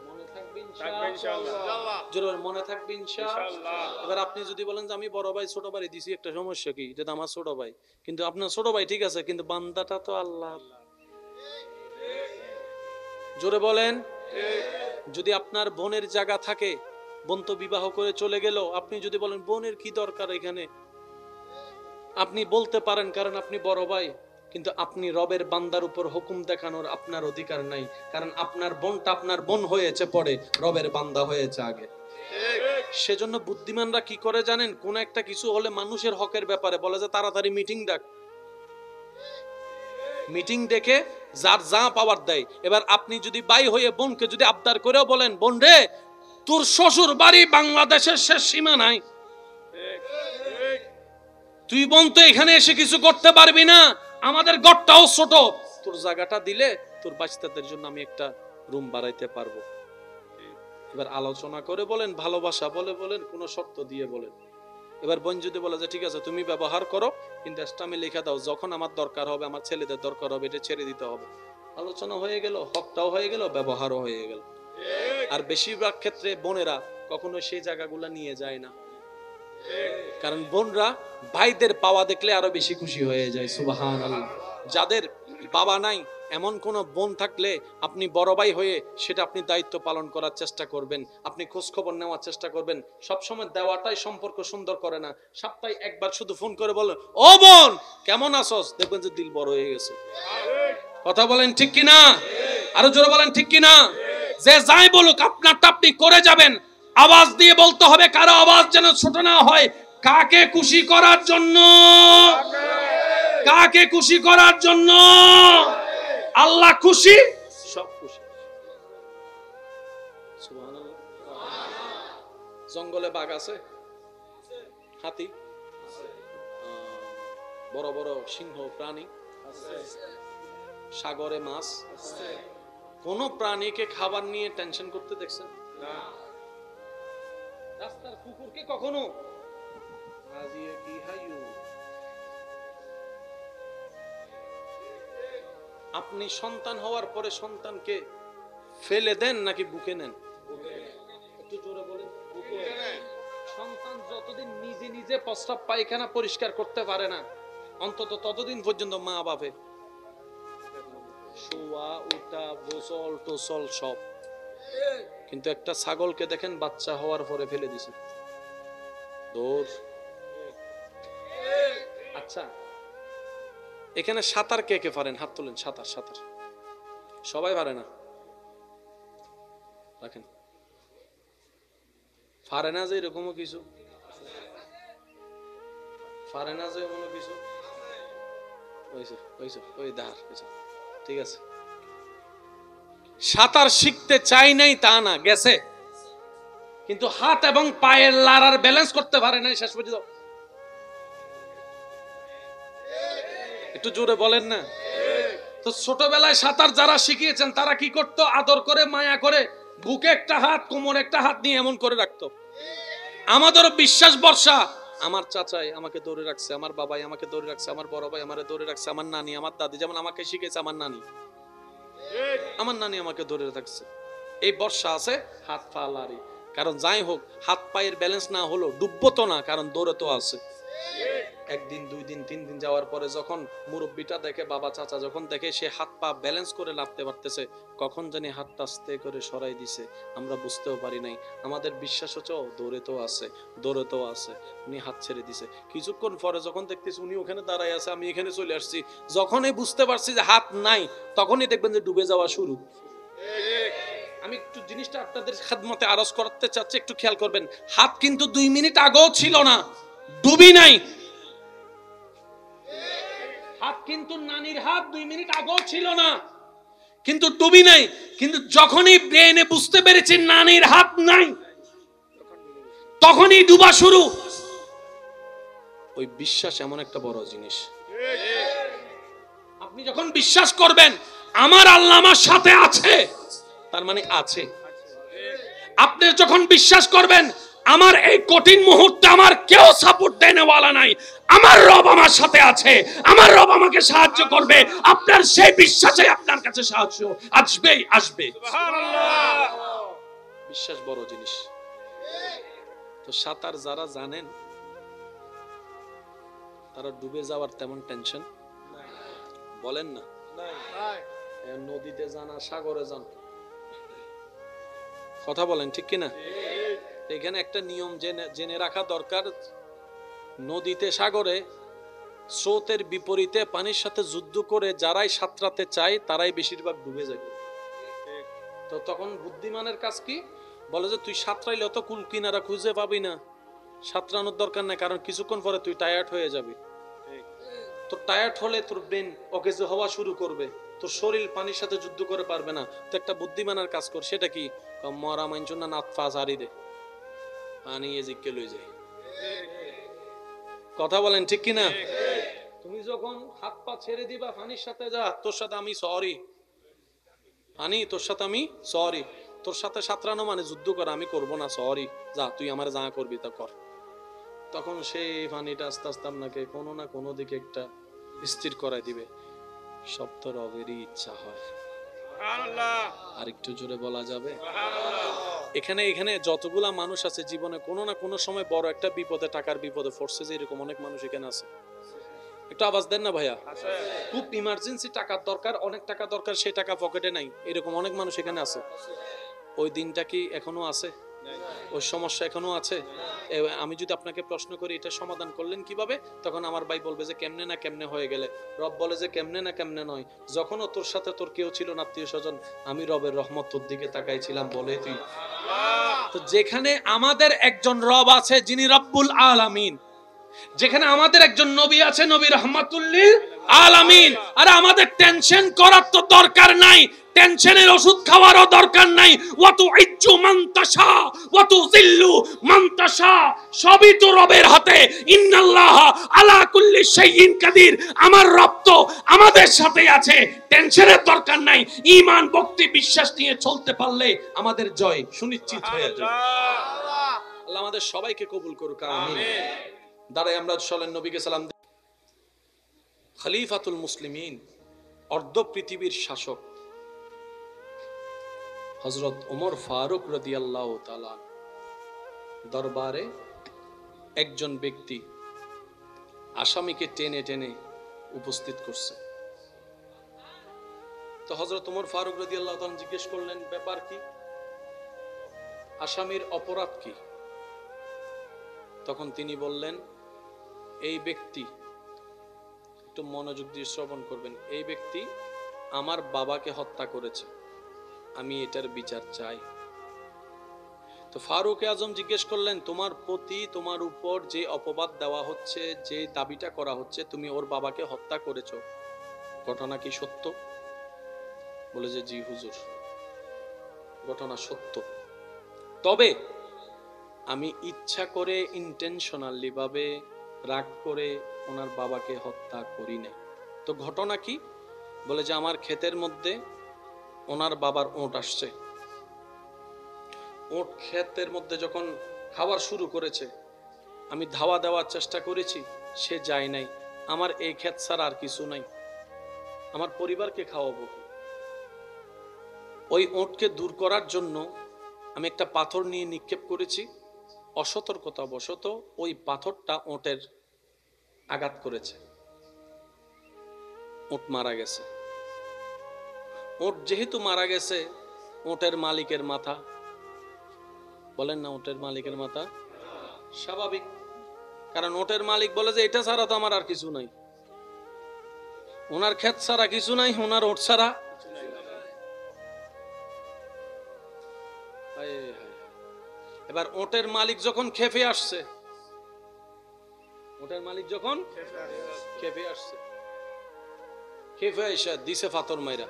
মনে থাকবে ইনশাআল্লাহ, জোরে মনে থাকবে ইনশাআল্লাহ। এবার আপনি যদি বলেন যে আমি বড় ভাই ছোট ভাই দিছি, একটা সমস্যা কি, যেটা আমার ছোট ভাই, কিন্তু আপনার ছোট ভাই ঠিক আছে, কিন্তু বান্দাটা তো আল্লাহ। জোরে বলেন। যদি আপনার বোনের জায়গা থাকে, বোন তো বিবাহ করে চলে গেল, আপনি যদি বলেন বোনের কি দরকার এখানে, আপনি বলতে পারেন কারণ আপনি বড় ভাই, কিন্তু আপনি রবের বান্দার উপর হুকুম দেখানোর আপনার অধিকার নাই, কারণ আপনার বোনটা আপনার বোন হয়েছে পরে, রবের বান্দা হয়েছে আগে। সেজন্য বুদ্ধিমানরা কি করে জানেন, কোন একটা কিছু হলে মানুষের হকের ব্যাপারে বলে যে তাড়াতাড়ি মিটিং ডাক, মিটিং ডেকে যার যা পাওয়ার দেয়। এবার আপনি যদি ভাই হয়ে বোনকে যদি আবদার করেও বলেন, বোন রে তোর শ্বশুর বাড়ি বাংলাদেশের শেষ সীমা নাই, তুই বোন তো এখানে এসে কিছু করতে পারবি না, আমাদের ঘরটাও ছোট, তোর জায়গাটা দিলে তোর বাচ্চাদের জন্য আমি একটা রুম বাড়াইতে পারবো। এবার আলোচনা করে বলেন, ভালোবাসা বলে বলেন, কোন শর্ত দিয়ে বলেন। এবার বোন যদি বলে যে ঠিক আছে তুমি ব্যবহার করো, কিন্তু আমি লিখে দাও, যখন আমার দরকার হবে, আমার ছেলেদের দরকার হবে, এটা ছেড়ে দিতে হবে। আলোচনা হয়ে গেল, হকটাও হয়ে গেল, ব্যবহারও হয়ে গেল। আর বেশিরভাগ ক্ষেত্রে বোনেরা কখনো সেই জায়গাগুলা নিয়ে যায় না, কারণ বোনরা ভাইদের পাওয়া দেখলে আরো বেশি খুশি হয়ে যায়। সুবহানাল্লাহ। যাদের বাবা নাই এমন কোন বোন থাকলে আপনি বড় ভাই হয়ে সেটা আপনি দায়িত্ব পালন করার চেষ্টা করবেন, আপনি খোঁজ খবর নেওয়ার চেষ্টা করবেন। সবসময় দেওয়াটাই সম্পর্ক সুন্দর করে না, সপ্তাহে একবার শুধু ফোন করে বলেন ও বোন কেমন আছোস, দেখবেন যে দিল বড় হয়ে গেছে। কথা বলেন ঠিক কিনা, আরো জোরে বলেন ঠিক কিনা। যে যাই বলুক আপনারটা আপনি করে যাবেন, আওয়াজ দিয়ে বলতে হবে, কারো আওয়াজ যেন ছোট না হয়। কাকে খুশি করার জন্য, কাকে খুশি করার জন্য, আল্লাহ খুশি, সব খুশি। সুবহানাল্লাহ। জঙ্গলে বাঘ আছে, হাতি, বড় বড় সিংহ প্রাণী, সাগরে মাছ, কোন প্রাণীকে খাবার নিয়ে টেনশন করতে দেখছেন? না। রাস্তার কুকুরকে কখনো আজিয়ে কি হাইয়ু, আপনি সন্তান হওয়ার পরে সন্তানকে ফেলে দেন নাকি বুকে নেন? একটু জোরে বলেন। বুকে নেন। সন্তান যতদিন নিজে নিজে প্রস্রাব পায়খানা পরিষ্কার করতে পারে না, অন্তত ততদিন পর্যন্ত মা বাপে শোয়া উঠা গোসল টোসল সব। কিন্তু একটা ছাগলকে দেখেন বাচ্চা হওয়ার পরে ফেলে দিছে দৌড়। আচ্ছা এখানে সাঁতার কে কে পারেন? হাত তোলেন। সাঁতার, সাঁতার সবাই পারে না, রাখেন। পারে না যে এরকমও কিছু, পারে না যে এমনও কিছু ওই দাঁড়, ঠিক আছে। সাঁতার শিখতে চাই নাই তা না, গেছে, কিন্তু হাত এবং পায়ের লাড়ার ব্যালেন্স করতে পারে নাই শেষ পর্যন্ত। একটু জোরে বলেন না। তো ছোটবেলায় সাঁতার যারা শিখিয়েছেন তারা কি করতো? আদর করে মায়া করে বুকে একটা হাত কোমরে একটা হাত নিয়ে এমন করে রাখতো। আমাদের বিশ্বাস ভরসা, আমার চাচাই আমাকে ধরে রাখছে, আমার বাবাই আমাকে ধরে রাখছে, আমার বড় ভাই আমারে ধরে রাখছে, আমার নানি আমার দাদি যেমন আমাকে শিখেছে, আমার নানি আমাকে ধরে রাখছে। এই বর্ষা আছে, হাত পা লাড়ি। কারণ যাই হোক হাত পায়ের ব্যালেন্স না হলো ডুববো তো না, কারণ দৌড়ে তো আছে। একদিন দুই দিন তিন দিন যাওয়ার পরে যখন মুরব্বিটা দেখে, বাবা চাচা যখন দেখে সে হাত পা ব্যালেন্স করে নামতে পারতেছে, কখন জানি হাতটা আস্তে করে সরাই দিছে, আমরা বুঝতেও পারি নাই। আমাদের বিশ্বাস হচ্ছে দৌড়ে তো আছে, দৌড়ে তো আছে, উনি হাত ছেড়ে দিছে। কিছুক্ষণ পরে যখন দেখতেছি উনি ওখানে দাঁড়ায় আছে, আমি এখানে চলে আসছি, যখনই বুঝতে পারছি যে হাত নাই, তখনই দেখবেন যে ডুবে যাওয়া শুরু। আমি একটু জিনিসটা আপনাদের খেদমতে আরজ করতে চাচ্ছি, একটু খেয়াল করবেন। হাত কিন্তু 2 মিনিট আগেও ছিল না, ডুবি নাই। হাত কিন্তু নানির হাত 2 মিনিট আগেও ছিল না, কিন্তু ডুবি নাই। কিন্তু যখনই ব্রেনে বুঝতে পেরেছি নানির হাত নাই, তখনই ডুবা শুরু। ওই বিশ্বাস এমন একটা বড় জিনিস। আপনি যখন বিশ্বাস করবেন আমার আল্লাহ আমার সাথে আছে, তার মানে আছে। আপনি যখন বিশ্বাস করবেন আমার এই কঠিন মুহূর্তে আমার কেউ সাপোর্ট দেনেওয়ালা নাই, আমার রব আমার সাথে আছে, আমার রব আমাকে সাহায্য করবে, আপনার সেই বিশ্বাসে আপনার কাছে সাহায্য আসবেই আসবে। বিশ্বাস বড় জিনিস। তো সাঁতার যারা জানেন তারা ডুবে যাওয়ার তেমন টেনশন বলেন না। নদীতে যান আর সাগরে যান, কথা বলেন ঠিক কিনা? এখানে একটা নিয়ম জেনে রাখা দরকার, নদীতে সাগরে স্রোতের বিপরীতে পানির সাথে যুদ্ধ করে যারাই সাঁতরাতে চায় তারাই বেশিরভাগ ডুবে যাবে। তো তখন বুদ্ধিমানের কাজ কি? বলে যে তুই সাঁতরাইলে অত কুল কিনারা খুঁজে পাবি না, সাঁতরানোর দরকার নাই, কারণ কিছুক্ষণ পরে তুই টায়ার্ড হয়ে যাবি। তো টায়ার্ড হলে তোর ব্রেন অকেজো হওয়া শুরু করবে, তোর শরীর পানির সাথে যুদ্ধ করে পারবে না। তো একটা বুদ্ধিমানের কাজ কর, সেটা কি? মরা মাইনচুন না নাত ফা হারি দে, পানি এজিকে লই যায়। কথা বলেন ঠিক কিনা? তুমি যখন হাত পা ছেড়ে দিবা পানির সাথে, যা তোর সাথে আমি সরি, পানি তোর সাথে আমি সরি, তোর সাথে সাঁতরানো মানে যুদ্ধ করা, আমি করব না, সরি, যা তুই আমার যা করবি তা কর। তখন সেই পানিটা আস্তে আস্তে আপনাকে কোনো না কোনো দিকে একটা স্থির করাই দিবে। সব তো রবেরই ইচ্ছা হয়। আর একটু জোরে বলা যাবে? এখানে এখানে যতগুলা মানুষ আছে জীবনে কোনো না কোনো সময় বড় একটা বিপদে, টাকার বিপদে পড়ছে, যে এরকম অনেক মানুষ এখানে আছে। একটু আওয়াজ দেন না ভাইয়া। খুব ইমার্জেন্সি টাকার দরকার, অনেক টাকা দরকার, সেই টাকা পকেটে নাই, এরকম অনেক মানুষ এখানে আছে। ওই দিনটা কি এখনো আছে? ওই সমস্যা এখনো আছে? আমি যদি আপনাকে প্রশ্ন করি এটা সমাধান করলেন কিভাবে, তখন আমার ভাই বলবে যে কেমনে না কেমনে হয়ে গেলে। রব বলে যে কেমনে না কেমনে নয়, যখনও তোর সাথে তোর কেউ ছিল না, আত্মীয় স্বজন, আমি রবের রহমত তোর দিকে তাকাইছিলাম বলে তুই। তো যেখানে আমাদের একজন রব আছে যিনি রব্বুল আলামিন, যেখানে আমাদের একজন নবী আছে নবী রাহমাতুল লিল আলামিন, আর আমাদের টেনশন করার তো দরকার নাই, টেনশনের ওষুধ খাওয়ারও দরকার নাই। ওয়াতু ইজ্জু মান তাশা ওয়াতু জিল্লু মান তাশা, সবই তো রবের হাতে। ইন্নাল্লাহ আলা কুল্লি শাইইন কাদির, আমার রব তো আমাদের সাথে আছে, টেনশনের দরকার নাই। ঈমান ভক্তি বিশ্বাস নিয়ে চলতে পারলে আমাদের জয় সুনিশ্চিত হয়ে যাবে। আল্লাহ আমাদের সবাইকে কবুল করুক, আমিন। দাঁড়াই আমরা চলেন নবীকে সালাম। খলিফাতুল মুসলিমিন, অর্ধ পৃথিবীর শাসক হযরত ওমর ফারুক রাদিয়াল্লাহু তাআলা দরবারে একজন ব্যক্তি আসামিকে টেনে টেনে উপস্থিত করছে। তো হযরত ওমর ফারুক রাদিয়াল্লাহু তাআলা জিজ্ঞেস করলেন, ব্যাপার কি? আসামির অপরাধ কি? তখন তিনি বললেন, এই ব্যক্তি, একটু মনোযোগ দিয়ে শ্রবণ করবেন, এই ব্যক্তি আমার বাবাকে হত্যা করেছে, আমি এটার বিচার চাই। তো ফারুক আজম জিজ্ঞেস করলেন, তোমার প্রতি, তোমার উপর যে অপবাদ দেওয়া হচ্ছে, যে দাবিটা করা হচ্ছে, তুমি ওর বাবাকে হত্যা করেছো, ঘটনা কি সত্য? বলে যে জি হুজুর, ঘটনা সত্য, তবে আমি ইচ্ছা করে ইন্টেনশনালি ভাবে রাগ করে ওনার বাবাকে হত্যা করি না। তো ঘটনা কি? বলে যে আমার ক্ষেতের মধ্যে ওনার বাবার ওঁট আসছে, ওঁট ক্ষেতের মধ্যে যখন খাবার শুরু করেছে, আমি ধাওয়া দেওয়ার চেষ্টা করেছি, সে যায় নাই। আমার এই ক্ষেত ছাড়া আর কিছু নাই, আমার পরিবারকে খাওয়াবো। ওই ওঁটকে দূর করার জন্য আমি একটা পাথর নিয়ে নিক্ষেপ করেছি, অসতর্কতা বশত ওই পাথরটা ওঁটের আঘাত করেছে, ওঁট মারা গেছে। ওঁট যেহেতু মারা গেছে, ওঁটের মালিকের মাথা, বলেন না, ওঁটের মালিকের মাথা স্বাভাবিক, কারণ ওঁটের মালিক বলে যে এটা ছাড়া তো আমার আর কিছু নাই, ওনার ক্ষেত ছাড়া কিছু নাই, ওনার ওঁট ছাড়া। এবার ওঁটের মালিক যখন খেপে আসছে, ওঁটের মালিক যখন খেপে আসছে, খেপে এসে দিছে পাথর মাইরা,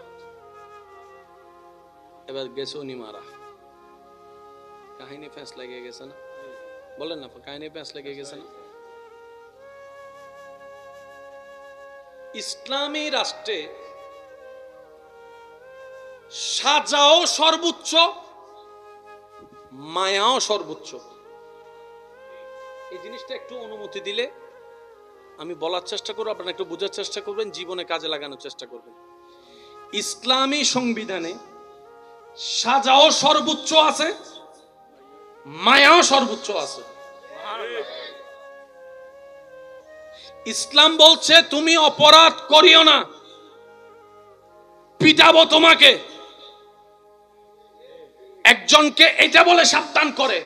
এবার গেছে উনি মারা। কাহিনী ফ্যাঁস লেগে গেছে না? বলেন না, কাহিনী ফ্যাঁস লেগে গেছে না? ইসলামী রাষ্ট্রে সাজাও সর্বোচ্চ, মায়াও সর্বোচ্চ। এই জিনিসটা একটু অনুমতি দিলে আমি বলার চেষ্টা করব, আপনারা একটু বোঝার চেষ্টা করবেন, জীবনে কাজে লাগানোর চেষ্টা করবেন। ইসলামী সংবিধানে সাজাও সর্বোচ্চ আছে, মায়াও সর্বোচ্চ আছে। ইসলাম বলছে তুমি অপরাধ করিও না, পিটাবো তোমাকে। একজনকে এটা বলে সাবধান করে,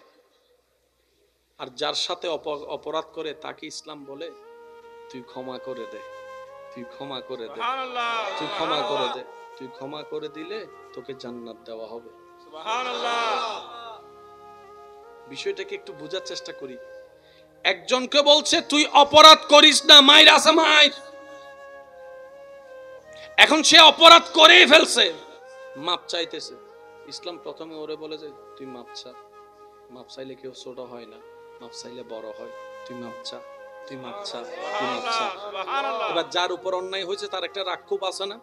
আর যার সাথে অপরাধ করে তাকে ইসলাম বলে তুই ক্ষমা করে দে, তুই ক্ষমা করে দে, তুই ক্ষমা করে দে, তুই ক্ষমা করে দিলে তোকে জান্নাত দেওয়া হবে। বিষয়টাকে একটু বোঝার চেষ্টা করি। একজনকে বলছে তুই অপরাধ করিস না, মাইর আছে মাইর। এখন সে অপরাধ করেই ফেলছে, মাপ চাইতেছে। ইসলাম প্রথমে ওরে বলে যে তুই মাপ চা, মাপ চাইলে কেউ ছোট হয় না, মাপ চাইলে বড় হয়। তুই মাপ চা, তুই মাপ চা, তুই মাপ চা। এবার যার উপর অন্যায় হয়েছে তার একটা রাগ ক্ষোভ আছে না,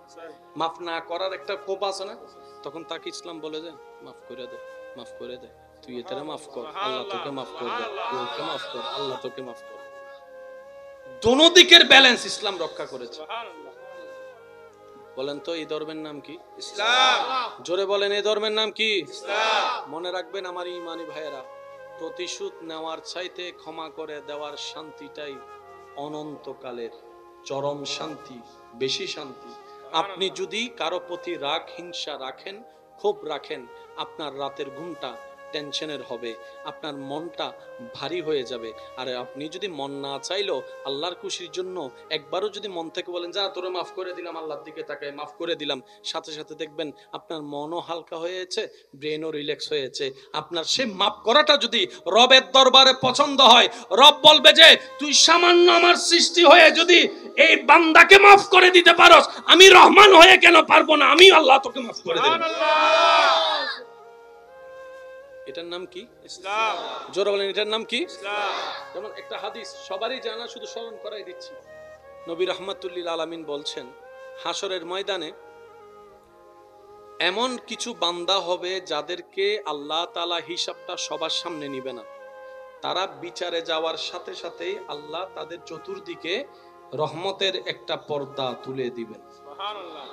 মাফ না করার একটা ক্ষোভ আছে না, তখন তাকে ইসলাম বলে যে মাফ করে দে, মাফ করে দে, তুই এটারে মাফ কর, আল্লাহ তোকে মাফ করবে, তুই ওকে মাফ কর, আল্লাহ তোকে মাফ করবে। দোনো দিকের ব্যালেন্স ইসলাম রক্ষা করেছে। বলেন তো এই ধর্মের নাম কি? ইসলাম। জোরে বলেন এই ধর্মের নাম কি? ইসলাম। মনে রাখবেন আমার ঈমানি ভাইয়েরা, প্রতিশোধ নেওয়ার চাইতে ক্ষমা করে দেওয়ার শান্তিটাই অনন্তকালের চরম শান্তি, বেশি শান্তি। আপনি যদি কারো প্রতি রাগ হিংসা রাখেন, ক্ষোভ রাখেন, আপনার রাতের ঘুমটা টেনশনের হবে, আপনার মনটা ভারী হয়ে যাবে। আর আপনি যদি মন না চাইলেও আল্লাহর খুশির জন্য একবারও যদি মন থেকে বলেন যা তোরে মাফ করে দিলাম, আল্লাহর দিকে তাকায় মাফ করে দিলাম, সাথে সাথে দেখবেন আপনার মনও হালকা হয়েছে, ব্রেনও রিল্যাক্স হয়েছে। আপনার সে মাফ করাটা যদি রবের দরবারে পছন্দ হয়, রব বলবে যে তুই সামান্য আমার সৃষ্টি হয়ে যদি এই বান্দাকে মাফ করে দিতে পারোস, আমি রহমান হয়ে কেন পারবো না, আমি আল্লাহ তোকে মাফ করে দেব। এটার নাম কি? ইসলাম। জোরে বলেন এটার নাম কি? ইসলাম। যেমন একটা হাদিস সবারই জানা, শুধু স্মরণ করাই দিচ্ছি। নবী রাহমাতুল্লিল আলামিন বলছেন, হাসরের ময়দানে এমন কিছু বান্দা হবে যাদেরকে আল্লাহ তাআলা হিসাবটা সবার সামনে নিবে না। তারা বিচারে যাওয়ার সাথে সাথেই আল্লাহ তাদের চতুর্দিকে রহমতের একটা পর্দা তুলে দিবেন। সুবহানাল্লাহ।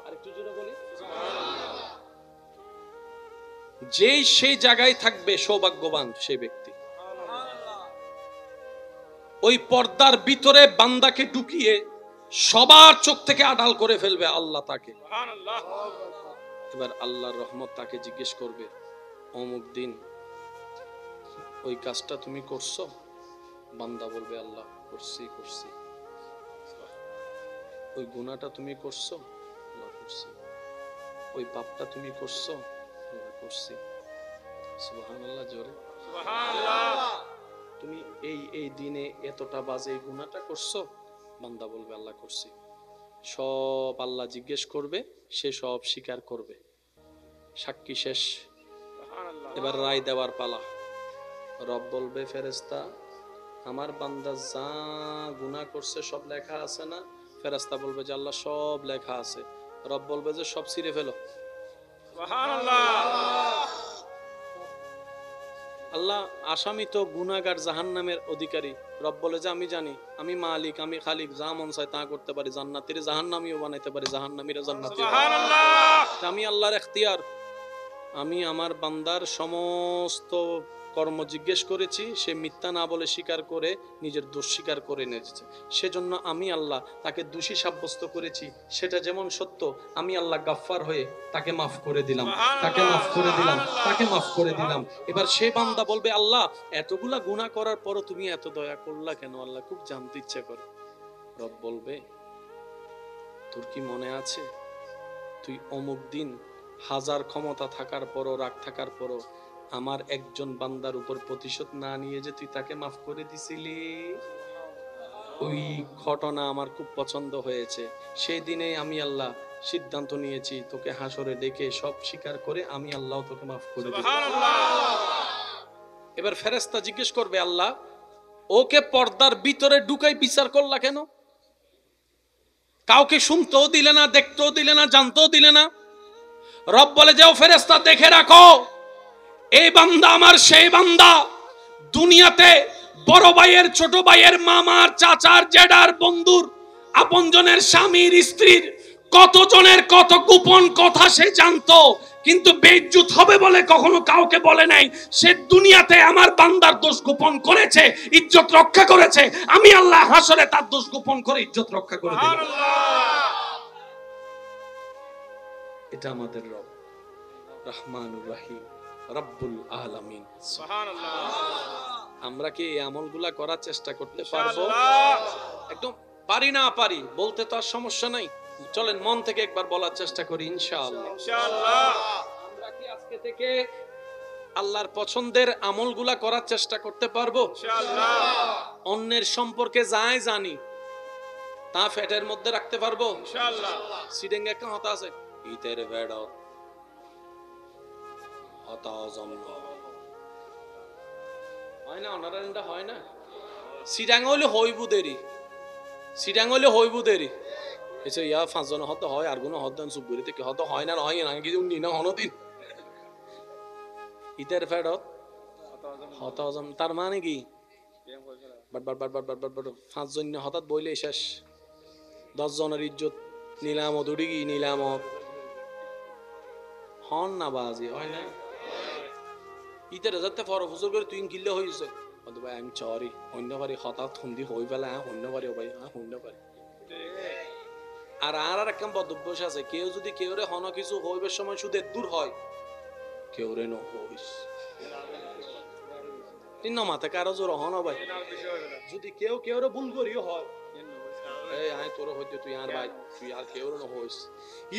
আরেকটু জোরে বলি সুবহানাল্লাহ। যেই সেই জায়গায় থাকবে সৌভাগ্যবান সেই ব্যক্তি। ওই পর্দার ভিতরে বান্দাকে ঢুকিয়ে সবার চোখ থেকে আড়াল করে ফেলবে আল্লাহ তাকে। এবার আল্লাহর রহমত তাকে জিজ্ঞেস করবে, অমুক দিন ওই কাজটা তুমি করছো? বান্দা বলবে আল্লাহ করছি করছি। ওই গুনাহটা তুমি করছো? আল্লাহ করছি। ওই পাপটা তুমি করছো? করছি। সুবহানাল্লাহ, জোরে সুবহানাল্লাহ। তুমি এই দিনে এতটা বাজে এই গুনাহটা করছো? বান্দা বলবে আল্লাহ করছি। সব আল্লাহ জিজ্ঞেস করবে, সে সব স্বীকার করবে। সাক্ষী শেষ, এবার রায় দেওয়ার পালা। রব বলবে ফেরেশতা আমার বান্দা যা গুনাহ করছে সব লেখা আছে না? ফেরেশতা বলবে যে আল্লাহ সব লেখা আছে। রব বলবে যে সব ছিঁড়ে ফেলো। আল্লাহ আসামি তো গুনাহগার জাহান্নামের অধিকারী। রব বলে যে আমি জানি, আমি মালিক, আমি খালিক, যা মন চায় তা করতে পারি। জান্নাতীরে জাহান্নামীও বানাইতে পারি, জাহান্নামীরা জান্নাতী। সুবহানাল্লাহ। আমি আল্লাহর এখতিয়ার। আমি আমার বান্দার সমস্ত কর্ম জিজ্ঞেস করেছি, সে মিথ্যা না বলে স্বীকার করে নিজের দোষ স্বীকার করে নিয়েছে। সেজন্য আমি আল্লাহ তাকে দোষী সাব্যস্ত করেছি। সেটা যেমন সত্য, আমি আল্লাহ গাফফার হয়ে তাকে মাফ করে দিলাম, তাকে মাফ করে দিলাম, তাকে মাফ করে দিলাম। এবার সে বান্দা বলবে আল্লাহ এতগুলা গুনাহ করার পরও তুমি এত দয়া করলা কেন? আল্লাহ খুব জানতে ইচ্ছা করে। রব বলবে তোর কি মনে আছে তুই অমুক দিন হাজার ক্ষমতা থাকার পরও, রাগ থাকার পরও আমার একজন বান্দার উপর প্রতিশোধ না নিয়ে যে তুই তাকে মাফ করে দিছিলি? ওই ঘটনা আমার খুব পছন্দ হয়েছে। সেই দিনে আমি আল্লাহ সিদ্ধান্ত নিয়েছি তোকে হাসরে ডেকে সব স্বীকার করে আমি আল্লাহ তোকে মাফ করে দিই। এবার ফেরেশতা জিজ্ঞেস করবে আল্লাহ ওকে পর্দার ভিতরে ঢুকাই বিচার করলা কেন? কাউকে শুনতেও দিলে না, দেখতেও দিলে না, জানতেও দিলে না। রব বলে যাও ফেরেশতা দেখে রাখো, এই বান্দা আমার সেই বান্দা, দুনিয়াতে বড় ভাইয়ের, ছোট ভাইয়ের, মামার, চাচার, জেডার, বন্ধুর, আপনজনের, স্বামীর, স্ত্রীর কতজনের কত গোপন কথা সে জানতো, কিন্তু বেইজ্জত হবে বলে কখনো কাউকে বলে নাই। সে দুনিয়াতে আমার বান্দার দোষ গোপন করেছে, ইজ্জত রক্ষা করেছে। আমি আল্লাহ হাসরে তার দোষ গোপন করে ইজ্জত রক্ষা করে দেব। এটা আমাদের রব রহমানুর রহিম, রব্বুল আলামিন। সুবহানাল্লাহ। আমরা কি এই আমলগুলা করার চেষ্টা করতে পারবো? একদম পারি না পারি বলতে তো আর সমস্যা নাই, চলেন মন থেকে একবার বলার চেষ্টা করি ইনশাআল্লাহ। ইনশাআল্লাহ আমরা কি আজকে থেকে আল্লাহর পছন্দের আমলগুলা করার চেষ্টা করতে পারবো? ইনশাআল্লাহ। অন্যের সম্পর্কে যাই জানি তা পেটের মধ্যে রাখতে পারবো? ইনশাআল্লাহ। সিডেং একটা কথা আছে, ইতের ভেড় হয় না, অনারান্ডা হয় না। সিডাং হইলে হইবু দেরি, সিডাং হইলে হইবু দেরি। এসে ইয়া পাঁচজন হতে হয়, আর কোনো হদ্দান সুবুরিতে কি হতে হয় না, হয় না কিছু নি না হনদিন। ইতের ফেরত হত হজম, তার মানে কি but but but but but but but পাঁচজন হঠাৎ বইলে শেষ, 10 জনের ইজ্জত নিলামত উড়ি গি, নিলামত হন না বাজি হয় না। ইতের যাতে ফর হুজুর করে তুই কিল্লে হইছে, বন্ধু ভাই আমি চরি অন্য বাড়ি হঠাৎ হুন্দি হই পেলা, অন্য বাড়ি ভাই অন্য বাড়ি। আর আর একটা বদভ্যাস আছে, কেউ যদি কেউ রে হন কিছু হইবার সময় শুধু দূর হয়, কেউ রে নহইস তিন মাথা কারো জোর হন ভাই। যদি কেউ কেউ রে ভুল করিও হয়, এই আয় তোর হইতে তুই আর ভাই তুই আর কেউ রে নহইস।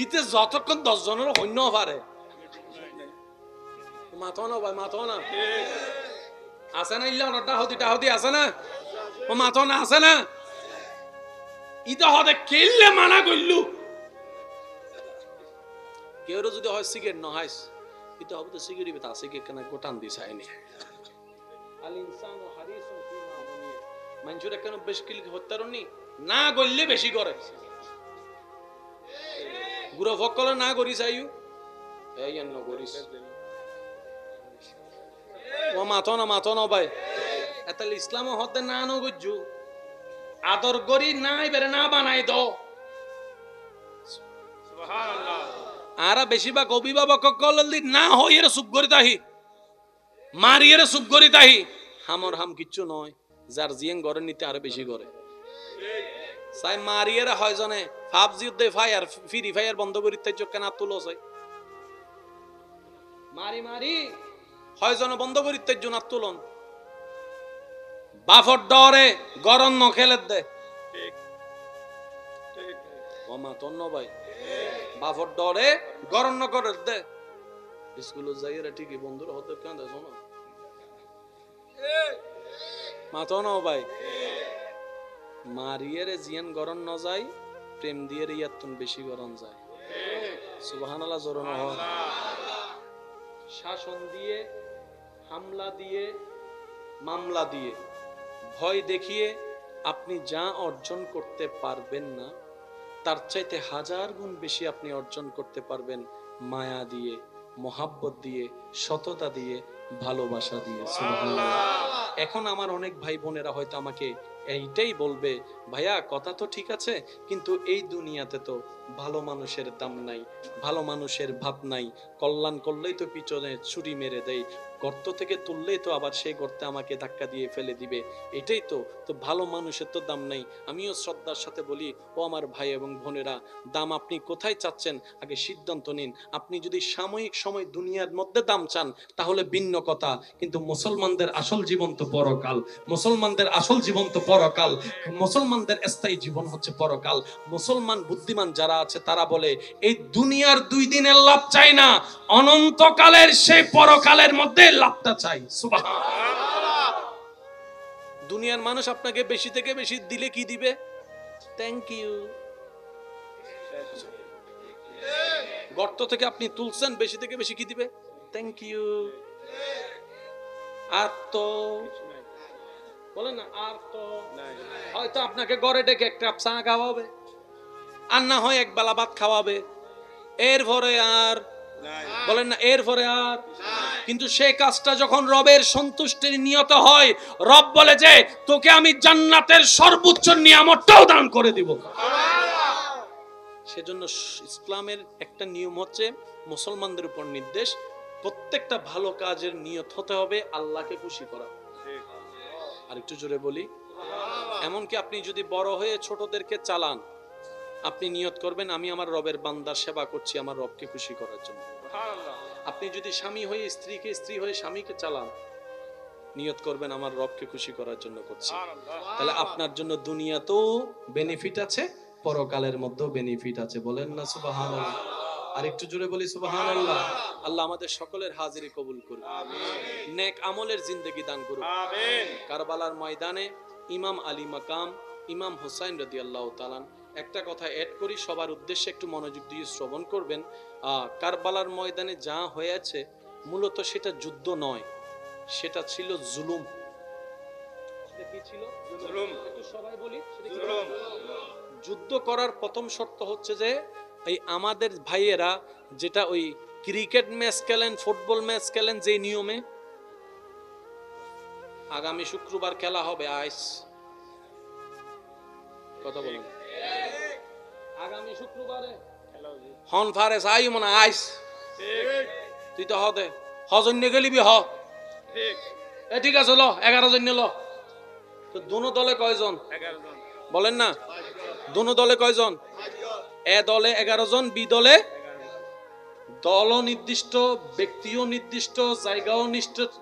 ইতে যতক্ষণ 10 জনের হন্য পারে মাথা না ভাই, মাথা না আছে না, ইল্লা অনটা হদি টাহদি আছে না, ও মাথা না আছে না। ইতে হদে কেললে মানা কইলু, কেউ যদি হয় সিগারেট ন হাইস, ইতে হবে তো সিগারেট তা সিগারেট কেন গোটান দিস আইনি। আল ইনসানু হারিসুন ফিমা দুনিয়া, মানুষের কেন বেশি কিল হত্যারনি না গইলে বেশি করে। গুরু ফকলে না করিস আইউ এই ন করিস ও মাথা না ভাই। এতাল ইসলাম হতে না ন গজ্জু আদর গরি নাই বেরে না বানাই দাও। সুবহানাল্লাহ। আরা বেশিরভাগ অভিভাবক কললি না হই এর সুপ করি তাহি, মারিয়ে সুপ করি তাহি, হামর হাম কিচ্ছু নয়। যার জিয়েন গড়ে নিতে আরো বেশি করে সাই মারিয়ে হয় জনে পাবজি দে ফায়ার ফ্রি ফায়ার বন্ধ করি তাই চোখ কেন তুলো চাই মারি মারি হয় জন বন্ধ করি তাই জন তুলন বাফর ডরে গরম ন খেলে দে। ঠিক ঠিক ও মা তন্ন ভাই বাফর ডরে গরম ন করে দে। স্কুলে যাইরা ঠিকই বন্ধুরা হতে কেন দেয় শোনো মাথা ন ভাই। মারিয়ে জিয়ান গরম ন যায়, প্রেম দিয়ে ইয়াতুন বেশি গরম যায়। সুবহানাল্লাহ জোরে ন হয়। শাসন দিয়ে, হামলা দিয়ে, মামলা দিয়ে, ভয় দেখিয়ে আপনি যা অর্জন করতে পারবেন না তার চাইতে 1000 গুণ বেশি আপনি অর্জন করতে পারবেন মায়া দিয়ে, মোহাব্বত দিয়ে, সততা দিয়ে, ভালোবাসা দিয়ে। সুবহানাল্লাহ। এখন আমার অনেক ভাই বোনেরা হয়তো আমাকে এইটাই বলবে, ভাইয়া কথা তো ঠিক আছে, কিন্তু এই দুনিয়াতে তো ভালো মানুষের দাম নাই, ভালো মানুষের ভাব নাই, কল্যাণ করলেই তো পিছনে ছুরি মেরে দেয়, গর্ত থেকে তুললেই তো আবার সেই গর্তে আমাকে ধাক্কা দিয়ে ফেলে দিবে, এটাই তো তো ভালো মানুষের তো দাম নাই। আমিও শ্রদ্ধার সাথে বলি, ও আমার ভাই এবং বোনেরা, দাম আপনি কোথায় চাচ্ছেন আগে সিদ্ধান্ত নিন। আপনি যদি সাময়িক সময় দুনিয়ার মধ্যে দাম চান তাহলে ভিন্ন কথা, কিন্তু মুসলমানদের আসল জীবন তো পরকাল, মুসলমানদের আসল জীবন তো পরকাল, মুসলমানদের স্থায়ী জীবন হচ্ছে পরকাল। মুসলমান বুদ্ধিমান যারা আছে তারা বলে এই দুনিয়ার 2 দিনের লাভ চাই না, অনন্তকালের সেই পরকালের মধ্যে লাভটা চাই। সুবহানাল্লাহ। দুনিয়ার মানুষ আপনাকে বেশি থেকে বেশি দিলে কি দিবে? Thank you. গর্ত থেকে আপনি তুলছেন, বেশি থেকে বেশি কি দিবে? Thank you. আর তো বলেন না, আর তো হয়তো আপনাকে ঘরে ডেকে একটা চা খাওয়াবে, আর না হয় এক বেলা ভাত খাওয়াবে, এরপরে আর বলেন না এরপরে আর, কিন্তু সেই কাজটা যখন রবের সন্তুষ্টির নিয়ত হয়, রব বলে যে তোকে আমি জান্নাতের সর্বোচ্চ নিয়ামতটাও দান করে দিব। সেজন্য ইসলামের একটা নিয়ম হচ্ছে, মুসলমানদের উপর নির্দেশ, প্রত্যেকটা ভালো কাজের নিয়ত হতে হবে আল্লাহকে খুশি করা। আর একটু জোরে বলি, এমনকি আপনি যদি বড় হয়ে ছোটদেরকে চালান, আপনি নিয়ত করবেন আমি আমার রবের বান্দার সেবা করছি আমার রবকে খুশি করার জন্য। আপনি যদি স্বামী হয়ে স্ত্রীকে, স্ত্রী হয়ে স্বামীকে চালান, নিয়ত করবেন আমার রবকে খুশি করার জন্য করছি। তাহলে আপনার জন্য দুনিয়াতেও বেনিফিট আছে, পরকালের মধ্যেও বেনিফিট আছে। বলেন না সুবহানাল্লাহ। আর একটু জোরে বলি সুবহানাল্লাহ। আল্লাহ আমাদের সকলের হাজিরি কবুল করুন, নেক আমলের জিন্দেগি দান করুন। কারবালার ময়দানে ইমাম আলী মাকাম ইমাম হুসাইন রাদিয়াল্লাহু তাআলা, একটা কথা অ্যাড করি সবার উদ্দেশ্যে, একটু মনোযোগ দিয়ে শ্রবণ করবেন। কারবালার ময়দানে যা হয়েছে মূলত সেটা যুদ্ধ নয়, সেটা ছিল জুলুম। সেটা কি ছিল? জুলুম। একটু সবাই বলি, জুলুম। যুদ্ধ করার প্রথম শর্ত হচ্ছে যে এই আমাদের ভাইয়েরা যেটা ওই ক্রিকেট ম্যাচ খেলেন, ফুটবল ম্যাচ খেলেন যে নিয়মে, আগামী শুক্রবার খেলা হবে আইস, কথা বলেন, আগামী শুক্রবারে হন ফারেস আই মনে আইস, তুই তো হদে হজন্য গেলিবি হ, ঠিক আছে ল 11 জন ল। তো দুনো দলে কয়জন? 11 জন। বলেন না দুনো দলে কয়জন? এ দলে 11 জন, বি দলে, দল নির্দিষ্ট, ব্যক্তিও নির্দিষ্ট, জায়গাও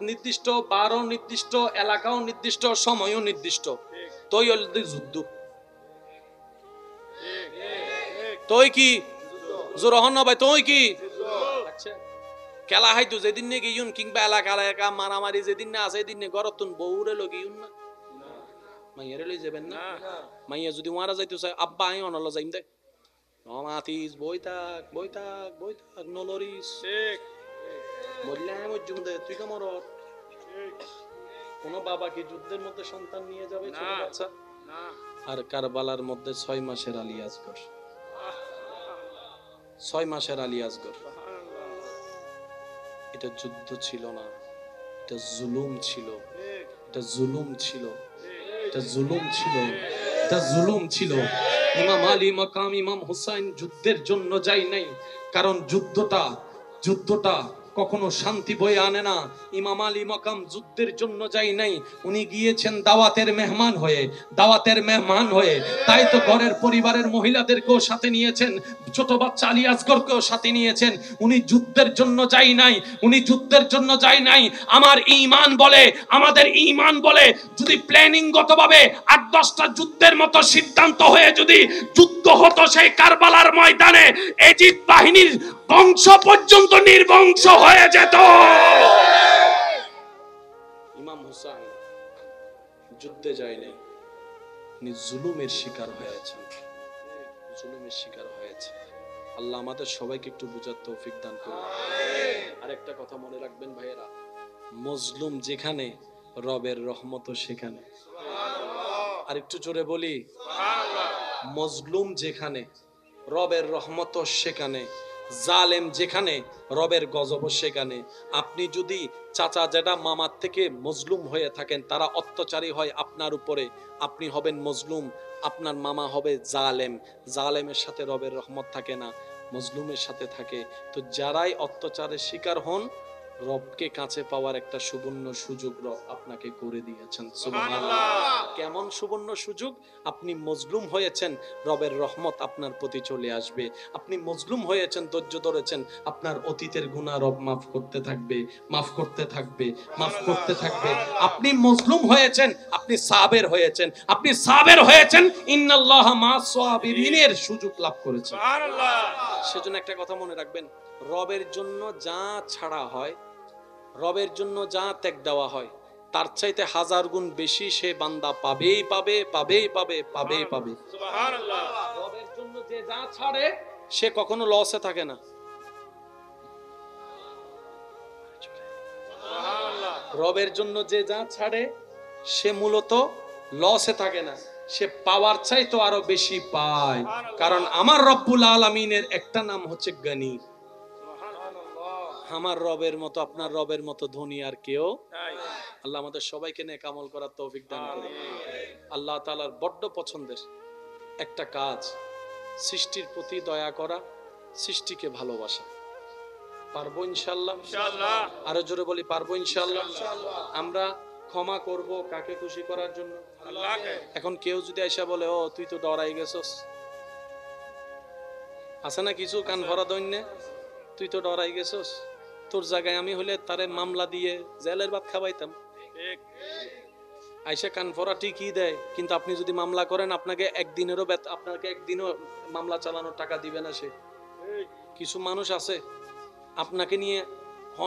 নির্দিষ্ট, বারও নির্দিষ্ট, এলাকাও নির্দিষ্ট, সময়ও নির্দিষ্ট। তোই যুদ্ধ, তোই কি জোরহন না ভাই, তোই কি খেলা হাইতো যেদিন নে গিয়ুন, কিংবা এলাকা এলাকা মারামারি যেদিন না আছে এদিন নে গরতুন বউরে লগিয়ুন না, মাইয়ারে লই যাবেন না। মাইয়া যদি মারা যাইতো চাই আব্বা আই অনল যাইম দে, নমাতিস বই থাক বই থাক বই থাক নলরিস, ঠিক বললে মজুম দে তুই কেমন রট। কোন বাবা কি যুদ্ধের মধ্যে সন্তান নিয়ে যাবে ছোট বাচ্চা? না। আর কারবালার মধ্যে 6 মাসের আলী আসগর, 6 মাসের আলী আসগর। এটা যুদ্ধ ছিল না, এটা জুলুম ছিল, এটা জুলুম ছিল, এটা জুলুম ছিল, এটা জুলুম ছিল। ইমাম আলী মাকাম ইমাম হুসাইন যুদ্ধের জন্য যাই নাই, কারণ যুদ্ধটা কখনো শান্তি বয়ে আনে না। ইমাম আলী মাকাম যুদ্ধের জন্য যাই নাই, উনি গিয়েছেন দাওয়াতের মেহমান হয়ে, দাওয়াতের মেহমান হয়ে। তাই তো ঘরের পরিবারের মহিলাদেরকেও সাথে নিয়েছেন, ছোট বাচ্চা আলী আসগরকেও সাথে নিয়েছেন। উনি যুদ্ধের জন্য যাই নাই, উনি যুদ্ধের জন্য যাই নাই। আমার ঈমান বলে, আমাদের ঈমান বলে, যদি প্ল্যানিংগতভাবে 8-10টা যুদ্ধের মতো সিদ্ধান্ত হয়ে যদি যুদ্ধ হতো সেই কারবালার ময়দানে, এজিদ বাহিনীর বংশ পর্যন্ত নির্বংশ হয়ে যেত। ইমাম হুসাইন যুদ্ধে যায় নাই, উনি জুলুমের শিকার হয়েছেন, জুলুমের শিকার হয়েছে। আল্লাহ আমাদের সবাইকে একটু বুঝার তৌফিক দান করুন। আর একটা কথা মনে রাখবেন ভাইয়েরা, মজলুম যেখানে রবের রহমতও সেখানে। আর একটু জোরে বলি, মজলুম যেখানে রবের রহমতও সেখানে, জালেম যেখানে রবের গজব সেখানে। আপনি যদি চাচা জেঠা মামার থেকে মজলুম হয়ে থাকেন, তারা অত্যাচারী হয় আপনার উপরে, আপনি হবেন মজলুম, আপনার মামা হবে জালেম। জালেমের সাথে রবের রহমত থাকে না, মজলুমের সাথে থাকে। তো যারাই অত্যাচারের শিকার হন, রবকে কাছে পাওয়ার একটা সুবর্ণ সুযোগ রব আপনাকে করে দিয়েছেন। সুবহানাল্লাহ। কেমন সুবর্ণ সুযোগ? আপনি মজলুম হয়েছেন, রবের রহমত আপনার প্রতি চলে আসবে। আপনি মজলুম হয়েছেন, ধৈর্য ধরেছেন, আপনার অতীতের গুনাহ রব মাফ করতে থাকবে, মাফ করতে থাকবে, মাফ করতে থাকবে। আপনি মজলুম হয়েছেন, আপনি সাবের হয়েছেন, আপনি সাবের হয়েছেন, ইন্নাল্লাহা মা'আস সাবিরিনের সুযোগ লাভ করেছেন। সুবহানাল্লাহ। সেজন্য একটা কথা মনে রাখবেন, রবের জন্য যা ছাড়া হয়, রবের জন্য যা ত্যাগ দেওয়া হয়, তার চাইতে 1000 গুণ বেশি সে বান্দা পাবেই পাবে, পাবেই পাবে, পাবেই পাবে। সুবহানাল্লাহ। রবের জন্য যে যা ছাড়ে সে কখনো লসে থাকে না। সুবহানাল্লাহ। রবের জন্য যে যা ছাড়ে সে মূলত লসে থাকে না। সে পাওয়ার চাইতে আরো বেশি পায়, কারণ আমার রব্বুল আলামিনের একটা নাম হচ্ছে গনি। আমার রবের মতো আপনার রবের মতো ধনী আর কেউ আল্লাহ আমাদের সবাইকে নেক আমল করার তৌফিক দান করুন। আল্লাহ তাআলার বড্ড পছন্দের একটা কাজ সৃষ্টির প্রতি দয়া করা, সৃষ্টিকে ভালোবাসা। পারবো ইনশাআল্লাহ? আরো জোরে বলি পারবো ইনশাআল্লাহ। আমরা ক্ষমা করব কাকে খুশি করার জন্য? আল্লাহকে। এখন কেউ যদি আইসা বলে ও তুই তো ডরাই গেছস, আছে না কিছু কান ভরা দৈন্যে, তুই তো ডরাই গেছস, তোর জায়গায় আমি হলে তারে মামলা দিয়ে জেলের ভাত খাওয়াইতাম। আইসা কান ভরা ঠিকই দেয়, কিন্তু আপনি যদি মামলা করেন আপনাকে একদিনও মামলা চালানোর টাকা দিবে না সে। কিছু মানুষ আছে আপনাকে নিয়ে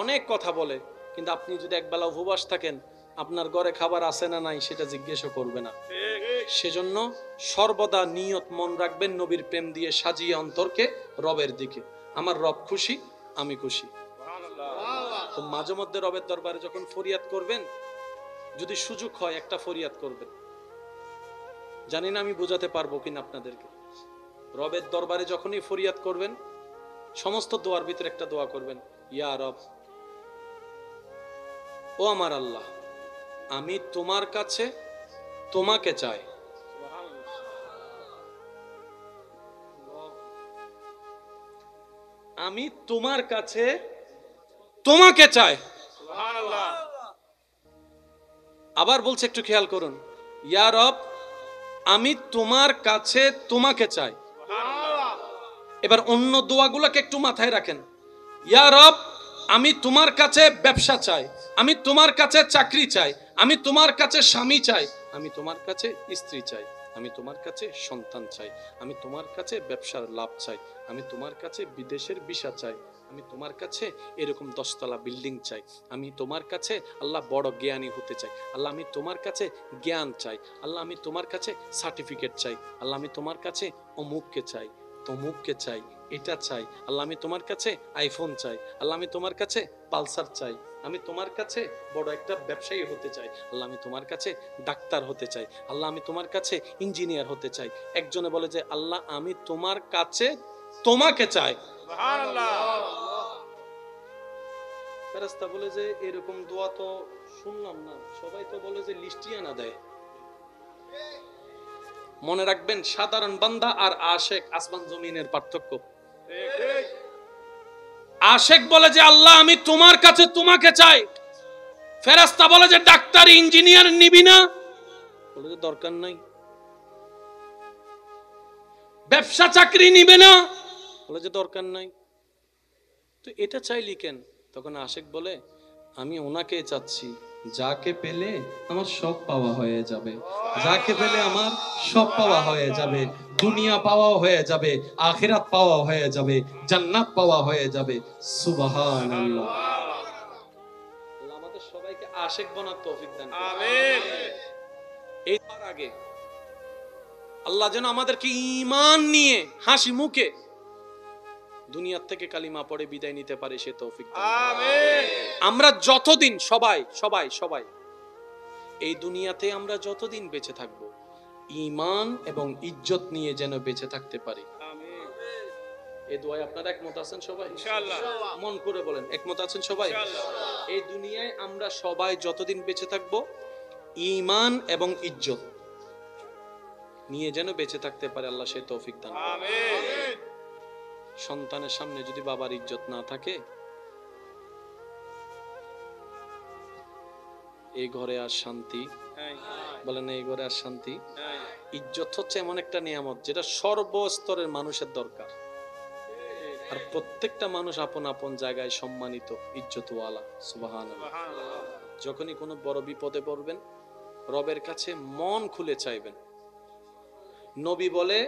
অনেক কথা বলে, কিন্তু আপনি যদি একবেলা উপবাস থাকেন আপনার ঘরে খাবার আছে না নাই সেটা জিজ্ঞেসও করবে না। সেজন্য সর্বদা নিয়ত মন রাখবেন নবীর প্রেম দিয়ে সাজিয়ে অন্তরকে রবের দিকে। আমার রব খুশি, আমি খুশি। তো মাঝে মধ্যে রবের দরবারে যখন ফরিয়াদ করবেন, যদি সুযোগ হয় একটা ফরিয়াদ করবেন। জানি না আমি বোঝাতে পারবো কিনা আপনাদেরকে। রবের দরবারে যখনই ফরিয়াদ করবেন, সমস্ত দোয়ার ভিতরে একটা দোয়া করবেন, ইয়া রব, ও আমার আল্লাহ, আমি তোমার কাছে তোমাকে চাই। আমি তোমার কাছে তোমাকে চাই। আবার বলছে, একটু খেয়াল করুন, ইয়া রব, আমি তোমার কাছে তোমাকে চাই। এবার অন্য দোয়াগুলোকে একটু মাথায় রাখেন। ইয়া রব, আমি তোমার কাছে ব্যবসা চাই, আমি তোমার কাছে চাকরি চাই, আমি তোমার কাছে স্বামী চাই, আমি তোমার কাছে স্ত্রী চাই, আমি তোমার কাছে সন্তান চাই, আমি তোমার কাছে ব্যবসার লাভ চাই, আমি তোমার কাছে বিদেশের ভিসা চাই, আমি তোমার কাছে এরকম 10 তলা বিল্ডিং চাই, আমি তোমার কাছে আল্লাহ বড় জ্ঞানী হতে চাই, আল্লাহ আমি তোমার কাছে জ্ঞান চাই, আল্লাহ আমি তোমার কাছে সার্টিফিকেট চাই, আল্লাহ আমি তোমার কাছে অমুককে চাই, তমুককে চাই, এটা চাই, আল্লাহ আমি তোমার কাছে আইফোন চাই, আল্লাহ আমি তোমার কাছে পালসার চাই, আমি তোমার কাছে বড় একটা ব্যবসায়ী হতে চাই, আল্লাহ আমি তোমার কাছে ডাক্তার হতে চাই, আল্লাহ আমি তোমার কাছে ইঞ্জিনিয়ার হতে চাই। একজনে বলে যে আল্লাহ আমি তোমার কাছে তোমাকে চাই। সুবহানাল্লাহ। ফেরেশতা বলে যে এরকম দোয়া তো শুনলাম না, সবাই তো বলে যে লিস্টই আনা দেয়। মনে রাখবেন, সাধারণ বান্দা আর আশেক আসমান জমিনের পার্থক্য। আশেক বলে যে আল্লাহ আমি তোমার কাছে তোমাকে চাই, ফেরেশতা বলে যে ডাক্তার ইঞ্জিনিয়ার নিবি না, বলে যে দরকার নাই। ব্যবসা চাকরি নিবে না, বলে যে দরকার নাই। তো এটা চাইলি কেন? তখন আশেক বলে আমি ওনাকে চাচ্ছি যাকে পেলে আমার সব পাওয়া হয়ে যাবে, যাকে পেলে আমার সব পাওয়া হয়ে যাবে, দুনিয়া পাওয়া হয়ে যাবে, আখিরাত পাওয়া হয়ে যাবে, জান্নাত পাওয়া হয়ে যাবে। সুবহানাল্লাহ। আল্লাহ আমাদের সবাইকে আশেক বানার তৌফিক দান করুন। আমিন। এর আগে আল্লাহ যেন আমাদেরকে ঈমান নিয়ে হাসি মুখে দুনিয়ার থেকে কালিমা পড়ে বিদায় নিতে পারে, সে তৌফিক দান করুন। আমিন। আমরা যতদিন সবাই এই দুনিয়াতে আমরা যতদিন বেঁচে থাকবো, ঈমান এবং ইজ্জত নিয়ে যেন বেঁচে থাকতে পারি। আমিন। এই দোয়ায় আপনারা একমত আছেন সবাই? ইনশাআল্লাহ। মন করে বলেন, একমত আছেন সবাই? ইনশাআল্লাহ। এই দুনিয়ায় আমরা সবাই যতদিন বেঁচে থাকবো, ঈমান এবং ইজ্জত নিয়ে যেন বেঁচে থাকতে পারে, আল্লাহ সে তৌফিক দান করুন। আমিন। সন্তানের সামনে যদি বাবার ইজ্জত না থাকে, এই ঘরে আর শান্তি বলেন, এই ঘরে আর শান্তি। ইজ্জত হচ্ছে এমন একটা নিয়ামত যেটা সর্বস্তরের মানুষের দরকার, আর প্রত্যেকটা মানুষ আপন আপন জায়গায় সম্মানিত, ইজ্জতওয়ালা। সুবহানাল্লাহ। যখনই কোনো বড় বিপদে পড়বেন, রবের কাছে মন খুলে চাইবেন। নবী বলে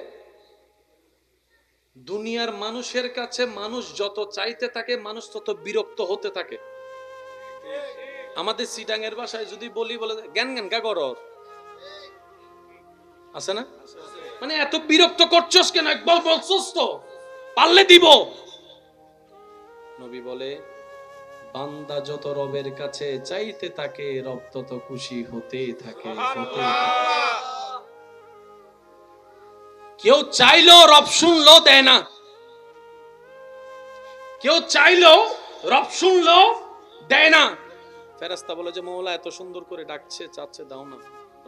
দুনিয়ার মানুষের কাছে মানুষ যত চাইতে থাকে, মানুষ তত বিরক্ত হতে থাকে। আমাদের সিটাঙের ভাষায় যদি বলি, বলে জ্ঞান জ্ঞান গা গরর আছে না, মানে এত বিরক্ত করছস কেন, একবার বলছস তো পারলে দিব। নবী বলে বান্দা যত রবের কাছে চাইতে থাকে, রব তত খুশি হতে থাকে। কেউ চাইলো রব শুনলো দেয় না, কেউ চাইলো রব শুনলো দেয় না। ফেরেশতা বলে যে মওলা এত সুন্দর করে ডাকছে, চাচ্ছে, দাও না।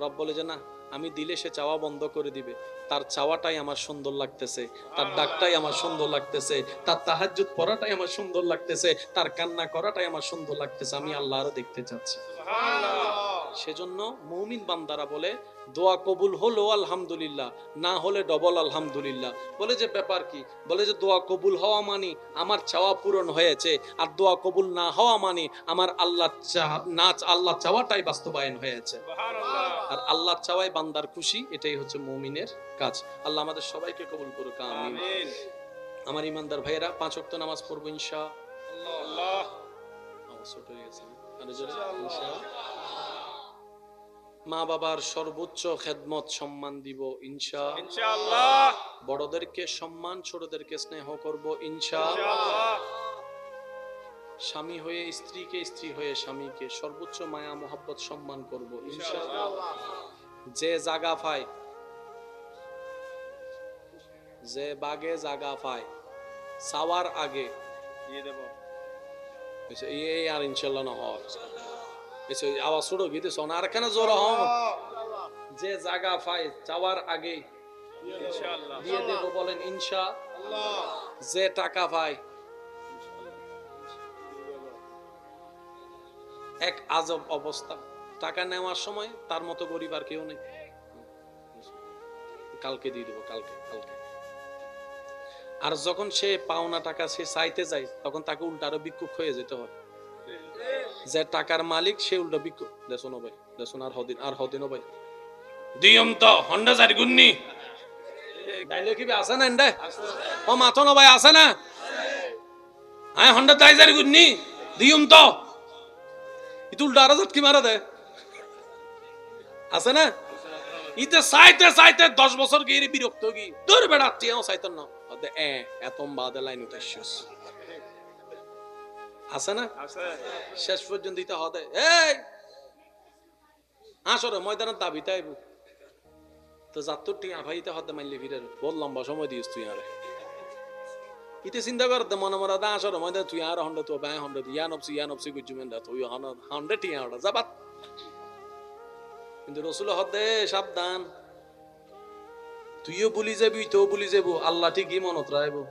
রব বলে যে না, আমি দিলে সে চাওয়া বন্ধ করে দিবে। তার চাওয়াটাই আমার সুন্দর লাগতেছে, তার ডাকটাই আমার সুন্দর লাগতেছে, তার তাহাজ্জুদ পড়াটাই আমার সুন্দর লাগতেছে, তার কান্না করাটাই আমার সুন্দর লাগতেছে। আমি আল্লাহরও দেখতে চাচ্ছি। সেজন্য মুমিন বান্দারা বলে দোয়া কবুল হলো আলহামদুলিল্লাহ, না হলে ডবল আলহামদুলিল্লাহ। বলে যে ব্যাপার কি? বলে যে দোয়া কবুল হওয়া মানে আমার চাওয়া পূরণ হয়েছে, আর দোয়া কবুল না হওয়া মানে আমার আল্লাহ চাওয়াটাই বাস্তবায়ন হয়েছে। আর আল্লাহ চাওয়ায় বান্দার খুশি, এটাই হচ্ছে মুমিনের কাজ। আল্লাহ আমাদের সবাইকে কবুল করুক, আমিন। আমার ইমানদার ভাইয়েরা, 5 ওয়াক্ত নামাজ পড়বো ইনশাআল্লাহ। ছোট হয়ে গেছে, মা বাবার সর্বোচ্চ খেদমত সম্মান দিব ইনশাআল্লাহ। বড়দেরকে সম্মান, ছোটদেরকে স্নেহ করব ইনশাআল্লাহ। স্বামী হয়ে স্ত্রীকে, স্ত্রী হয়ে স্বামীকে সর্বোচ্চ মায়া মোহাব্বত সম্মান করব ইনশাআল্লাহ। যে জায়গা পায়, যে বাগে জায়গা পায় সাওয়ার আগে দিয়ে দেব, এই আর ইনশাআল্লাহ না হয়। আওয়াজ ছোট গীতে শোনা আর কেন জোর হম, যে জায়গা পায় চাওয়ার আগে দিয়ে দেব, বলেন ইনশাআল্লাহ। যে টাকা পায়, এক আজব অবস্থা, টাকা নেওয়ার সময় তার মতো গরিব আর কেউ নেই, কালকে দিয়ে দেবো, কালকে কালকে। আর যখন সে পাওনা টাকা সে চাইতে যায়, তখন তাকে উল্টা আরো ভিক্ষুক হয়ে যেতে হয়। যে টাকার মালিক সে উল্টা ভিক্ষুক। দেখুন ভাই, দেখুন আর হদিন ভাই দিয়ম তো হন্ডা জারি গুন্নি ডাইলগ কি আছে না এন্ডা ও মাথন ভাই আছে না, হ্যাঁ হন্ডা দাই জারি গুন্নি দিয়ম তো ইতু উল্টা আরো ঝটকি মারা দেয়, আছে না? ইতে চাইতে চাইতে 10 বছর গিয়ে বিরক্ত গিয়ে দূর বেড়াচ্ছি চাইতেন না এতম বাদে লাইন উঠাইছিস, আছে না? শেষ পর্যন্ত দিতে হবে এই আসরে ময়দানের দাবিতে আইব তো যাত্তর টিয়া ভাইতে হতে মাইলে ফিরের বহুত লম্বা সময় দিস তুই আরে ইতে চিন্তা কর মনে মনে দা আসরে ময়দান তুই আর হন্ড তো বাই হন্ড ইয়া নপসি গুজুমেন্ডা তুই হন্ডে টিয়া ওটা যাবাত। কিন্তু রসুল হদে সাবধান, তুইও বলি যাবি তো বলি যাবো, আল্লাহ ঠিকই মনত রাখবো।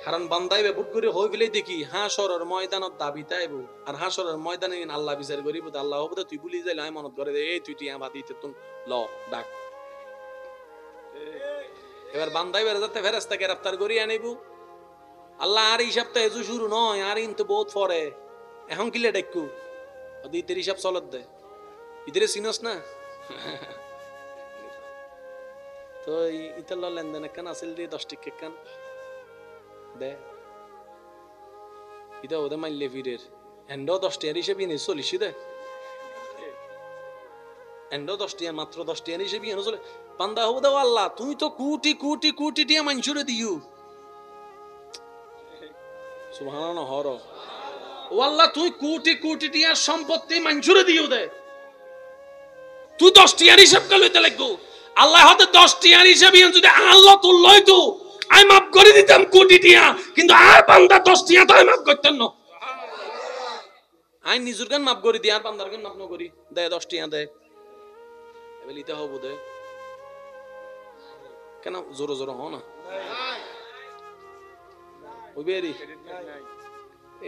কারণ বান্দাইবে বুট করে হই ফেলে দেখি হাসরের ময়দানত দাবিতে আইব, আর হাসরের ময়দানে আল্লাহ বিচার করিব, আল্লাহ হবে তুই বলি যাইলে আমি মনত করে দে এই তুই টিয়া বাদিতে তুই ল ডাক। এবার বান্দাইবে যাতে ফেরেশতা গ্রেফতার করি আনিব, আল্লাহ আর হিসাব তো এজু শুরু নয়, আর কিন্তু বহুত পরে এখন কিলে ডাকু ইতের হিসাব চলত দে ইতেরে চিনস না তো ইতার লেনদেন একখান আসিল দিয়ে 10 টিকা একখান দে ইতা ওদের মাইলে ফিরের এন্ড 10 টিয়ার হিসেবে নিয়ে চলিস দে এন্ড 10 টিয়ার মাত্র 10 টিয়ার হিসেবে নিয়ে চলে পান্দা হবো দেও আল্লাহ তুই তো কোটি কোটি কোটি টিয়া মানুষরে দিও সুবহানাল্লাহ হর ও আল্লাহ তুই কোটি কোটি টিয়া সম্পত্তি মানুষরে দিও দে তুই 10 টিয়ার হিসাব কা লইতে লাগবো আল্লাহ হতে 10 টিয়ার হিসাবে যদি আল্লাহ তুই লইতো আমি মাফ করে দিতাম কোটি টিয়া, কিন্তু আর বান্দা 10 টিয়া তো আমি মাফ করতেন না, আই নিজের গান মাফ করে দি আর বান্দার গান মাফ না করি দে 10 টিয়া দে এবার লিতে হবো দে কেন জোরে জোরে হ না ওই বেরি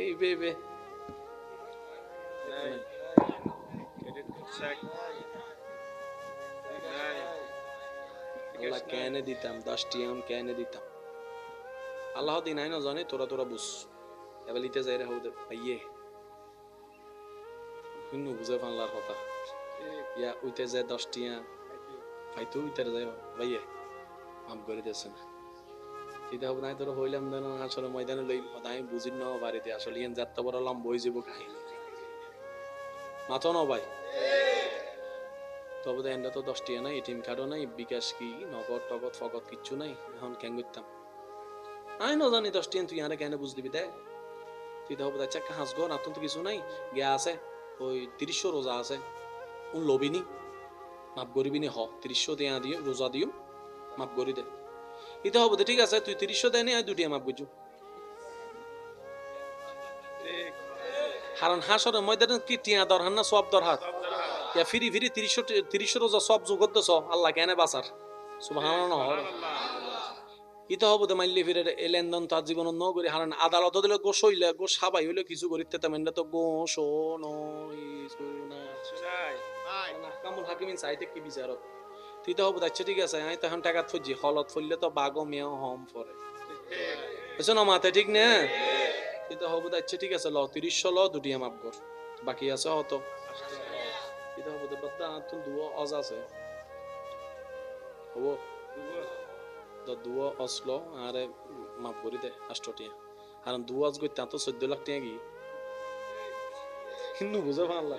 এই বেবে আল্লাহ কেনে দিতাম 10 টিয়া কেনে দিতাম আল্লাহ দিন আই না জানে তোরা তোরা বুঝ এবার লিতে যাই রে হতে ভাইয়ে শুনু বুঝে পানলার কথা ইয়া উইতে যায় 10 টিয়া ফাইতো উইতে যায় ভাইয়ে মাফ করে দিয়েছে না এটা হবে না তোরা হইলাম না আসলে ময়দানে লই আমি বুঝি না বাড়িতে আসলে ইয়ান যাত্রা বড় লম্বা হয়ে যাব কাহিনী মাথা না ভাই তবে এন্ডা তো 10 টিয়া নাই এটিএম কার্ডও নাই বিকাশ কি নগদ টগদ ফগদ কিচ্ছু নাই এখন কেন করতাম আই না জানি 10 টিয়া তুই আরে কেন বুঝ দিবি দে তুই তো হবে চাকা হাস গো না তো কিছু নাই গিয়া আছে ওই 30 রোজা আছে উন লবিনি মাফ করিবি নি হ 30 দিয়া দিও রোজা দিও মাফ করি দে। ইতে হবো ঠিক আছে, তুই ৩০ দেয় নি, 2 টিয়া মাফ করছু। কারণ হাসরের ময়দানে কি টিয়া দরহান না সব দরহাত? ইয়া ফিরি ফিরি ৩০ রোজা সব যোগ করতেছ আল্লাহ কেন বাঁচার? সুবহানাল্লাহ। ইতে হবো তো মাইলে ফিরে লেনদেন তার জীবন ন করি। হারান আদালত দিলে গোস হইলে গোস সাবাই হইলে কিছু করিতে তেমন তো গোস কামুল হাকিমিন চাইতে কি বিচারক তুই তো হবো যাচ্ছে ঠিক আছে। আমি তখন টাকা থুজি হলত ফললে তো বাগো মেয়েও হম পরে বুঝছো না মাথায় ঠিক না? তুই তো হবো যাচ্ছে ঠিক আছে, ল ৩০ ল 2 টিয়া মাফ কর, বাকি আছে হতো তুই তো হবো বাদ্দা তুই দুও অজ আছে হবো দুও অসলো আরে মাফ করি দে 8 টিয়া। কারণ দুও অজ করতে তো 14 লাখ টাকা কি হিন্দু বুঝে ভালো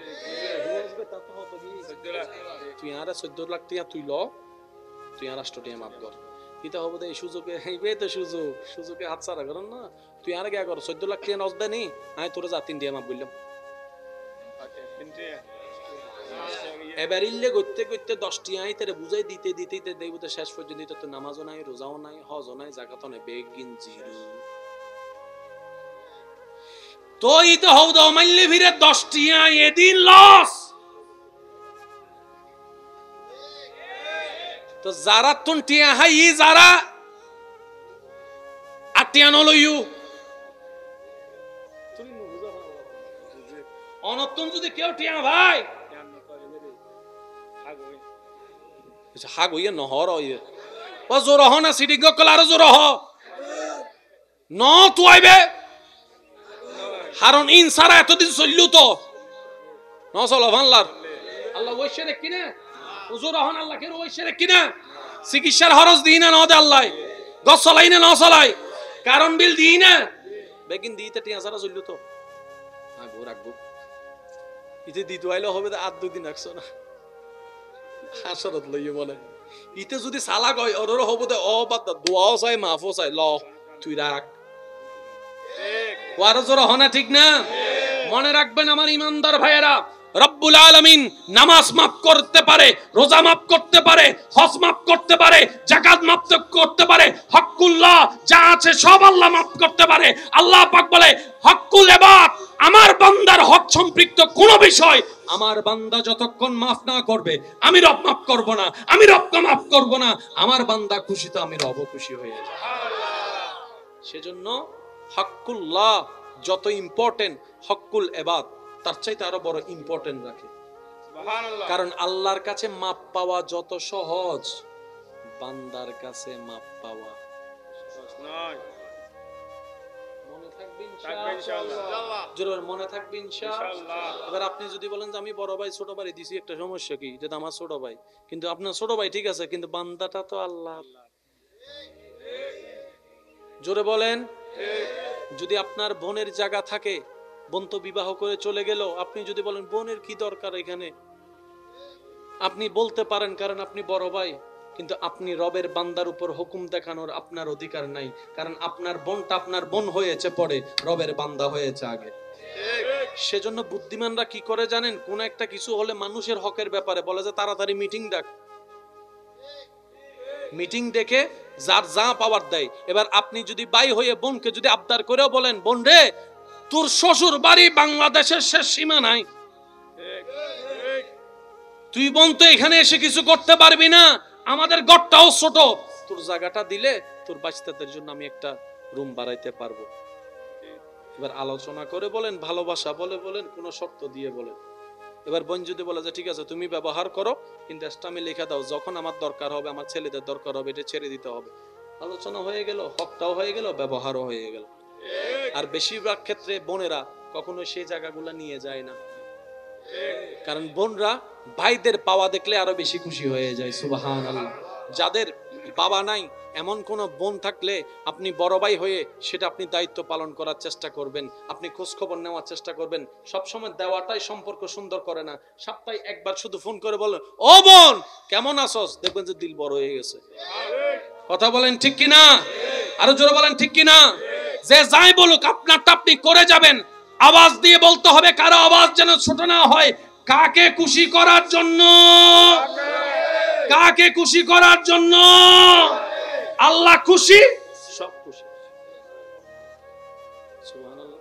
তুই আর 14 লাখ টাকা তুই ল, তুই আর 8 টাকা মাফ কর। এটা হবো এই সুযোগে এইবে তো সুযোগে হাত ছাড়া করেন না। তুই আর কে কর 14 লাখ টাকা নজদে নি, আমি তোরে যা 3 টাকা মাফ বললাম। এবার ইল্লে করতে করতে 10 টাকা আই তোরে বুঝাই দিতে দিতে দেব তো শেষ পর্যন্ত তো নামাজও নাই, রোজাও নাই, হজও নাই, যাকাতও নাই, বেগিন জিরো। তো ইতে হও দাও মাইলে ফিরে 10 টাকা এদিন লস। তো যারা তুন টিয়া হাই যারা আটিয়া নলইউ অনতুন যদি কেউ টিয়া ভাই হাগ হইয়ে নহর হইয়ে ও জোর হ না সিডি গকল আর জোর হ ন তুইবে। কারণ ইন সারা এতদিন চললু তো ন চলো ভানলার আল্লাহ ওইসে রে কিনা হুজুর হন আল্লাহ কে ওইসে রে কিনা চিকিৎসার খরচ দিই না ন দে আল্লাহ, গছ চলাই না ন চলাই, কারণ বিল দিই না বেগিন দিতে টিয়া সারা চললু তো আগো রাখবো ইতে দিতে আইলে হবে আর 2 দিন রাখছো না হাসরত লইয়ে বলে। ইতে যদি সালাক হয় ওর হবে ও বাদ দোয়াও চাই মাফও চাই ল তুই রাখ ওয়ার জোর হনা ঠিক না? মনে রাখবেন আমার ইমানদার ভাইয়েরা, রব্বুল আলামিন নামাজ মাফ করতে পারে, রোজা মাফ করতে পারে, হজ মাফ করতে পারে, যাকাত মাফ করতে পারে, হকুল্লাহ যা আছে সব আল্লাহ মাফ করতে পারে। আল্লাহ পাক বলে হকুল ইবাদ, আমার বান্দার হক সম্পৃক্ত কোন বিষয় আমার বান্দা যতক্ষণ মাফ না করবে আমি রব মাফ করব না, আমি রবকে মাফ করব না। আমার বান্দা খুশি তো আমি রব খুশি হয়ে যাব। সেজন্য হকুল্লাহ যত ইম্পর্টেন্ট হকুল ইবাদ তার চাইতে আরো বড় ইম্পর্টেন্ট রাখে। কারণ আল্লাহর কাছে মাপ পাওয়া যত সহজ বান্দার কাছে মাপ পাওয়া মনে থাকবে ইনশাআল্লাহ, জোরে মনে থাকবে ইনশাআল্লাহ। এবার আপনি যদি বলেন যে আমি বড় ভাই ছোট ভাই দিছি একটা সমস্যা কি, যেটা আমার ছোট ভাই, কিন্তু আপনার ছোট ভাই ঠিক আছে কিন্তু বান্দাটা তো আল্লাহ। জোরে বলেন। যদি আপনার বোনের জায়গা থাকে, বোন তো বিবাহ করে চলে গেল, আপনি যদি বলেন বোনের কি দরকার এখানে, আপনি বলতে পারেন কারণ আপনি বড় ভাই, কিন্তু আপনি রবের বান্দার উপর হুকুম দেখানোর আপনার অধিকার নাই, কারণ আপনার বোনটা আপনার বোন হয়েছে পরে, রবের বান্দা হয়েছে আগে। সেজন্য বুদ্ধিমানরা কি করে জানেন, কোন একটা কিছু হলে মানুষের হকের ব্যাপারে বলে যে তাড়াতাড়ি মিটিং ডাক, মিটিং ডেকে যার যা পাওয়ার দেয়। এবার আপনি যদি ভাই হয়ে বোনকে যদি আবদার করেও বলেন বোন রে তোর শ্বশুর বাড়ি বাংলাদেশের শেষ সীমা নাই, তুই বোন তো এখানে এসে কিছু করতে পারবি না, আমাদের ঘরটাও ছোট, তোর জায়গাটা দিলে তোর বাচ্চাদের জন্য আমি একটা রুম বাড়াইতে পারবো। এবার আলোচনা করে বলেন, ভালোবাসা বলে বলেন, কোন শর্ত দিয়ে বলেন। এবার বোন যদি বলে যে ঠিক আছে তুমি ব্যবহার করো, কিন্তু আমি লিখে দাও যখন আমার দরকার হবে, আমার ছেলেদের দরকার হবে, এটা ছেড়ে দিতে হবে। আলোচনা হয়ে গেল, হকটাও হয়ে গেল, ব্যবহারও হয়ে গেল। আর বেশিরভাগ ক্ষেত্রে বোনেরা কখনো সেই জায়গাগুলো নিয়ে যায় না, কারণ বোনরা ভাইদের পাওয়া দেখলে আরো বেশি খুশি হয়ে যায়। সুবহানাল্লাহ। যাদের বাবা নাই এমন কোন বোন থাকলে আপনি বড় ভাই হয়ে সেটা আপনি দায়িত্ব পালন করার চেষ্টা করবেন, আপনি খোঁজ খবর নেওয়ার চেষ্টা করবেন। সবসময় দেওয়াটাই সম্পর্ক সুন্দর করে না, সপ্তাহে একবার শুধু ফোন করে বলেন ও বোন কেমন আছোস, দেখবেন যে দিল বড় হয়ে গেছে। কথা বলেন ঠিক কিনা? আরো জোরে বলেন ঠিক কিনা? যে যাই বলুক আপনারটা আপনি করে যাবেন, আওয়াজ দিয়ে বলতে হবে, কারো আওয়াজ যেন ছোট না হয়। কাকে খুশি করার জন্য? কাকে খুশি করার জন্য? আল্লাহ খুশি, সব খুশি। সুবহানাল্লাহ।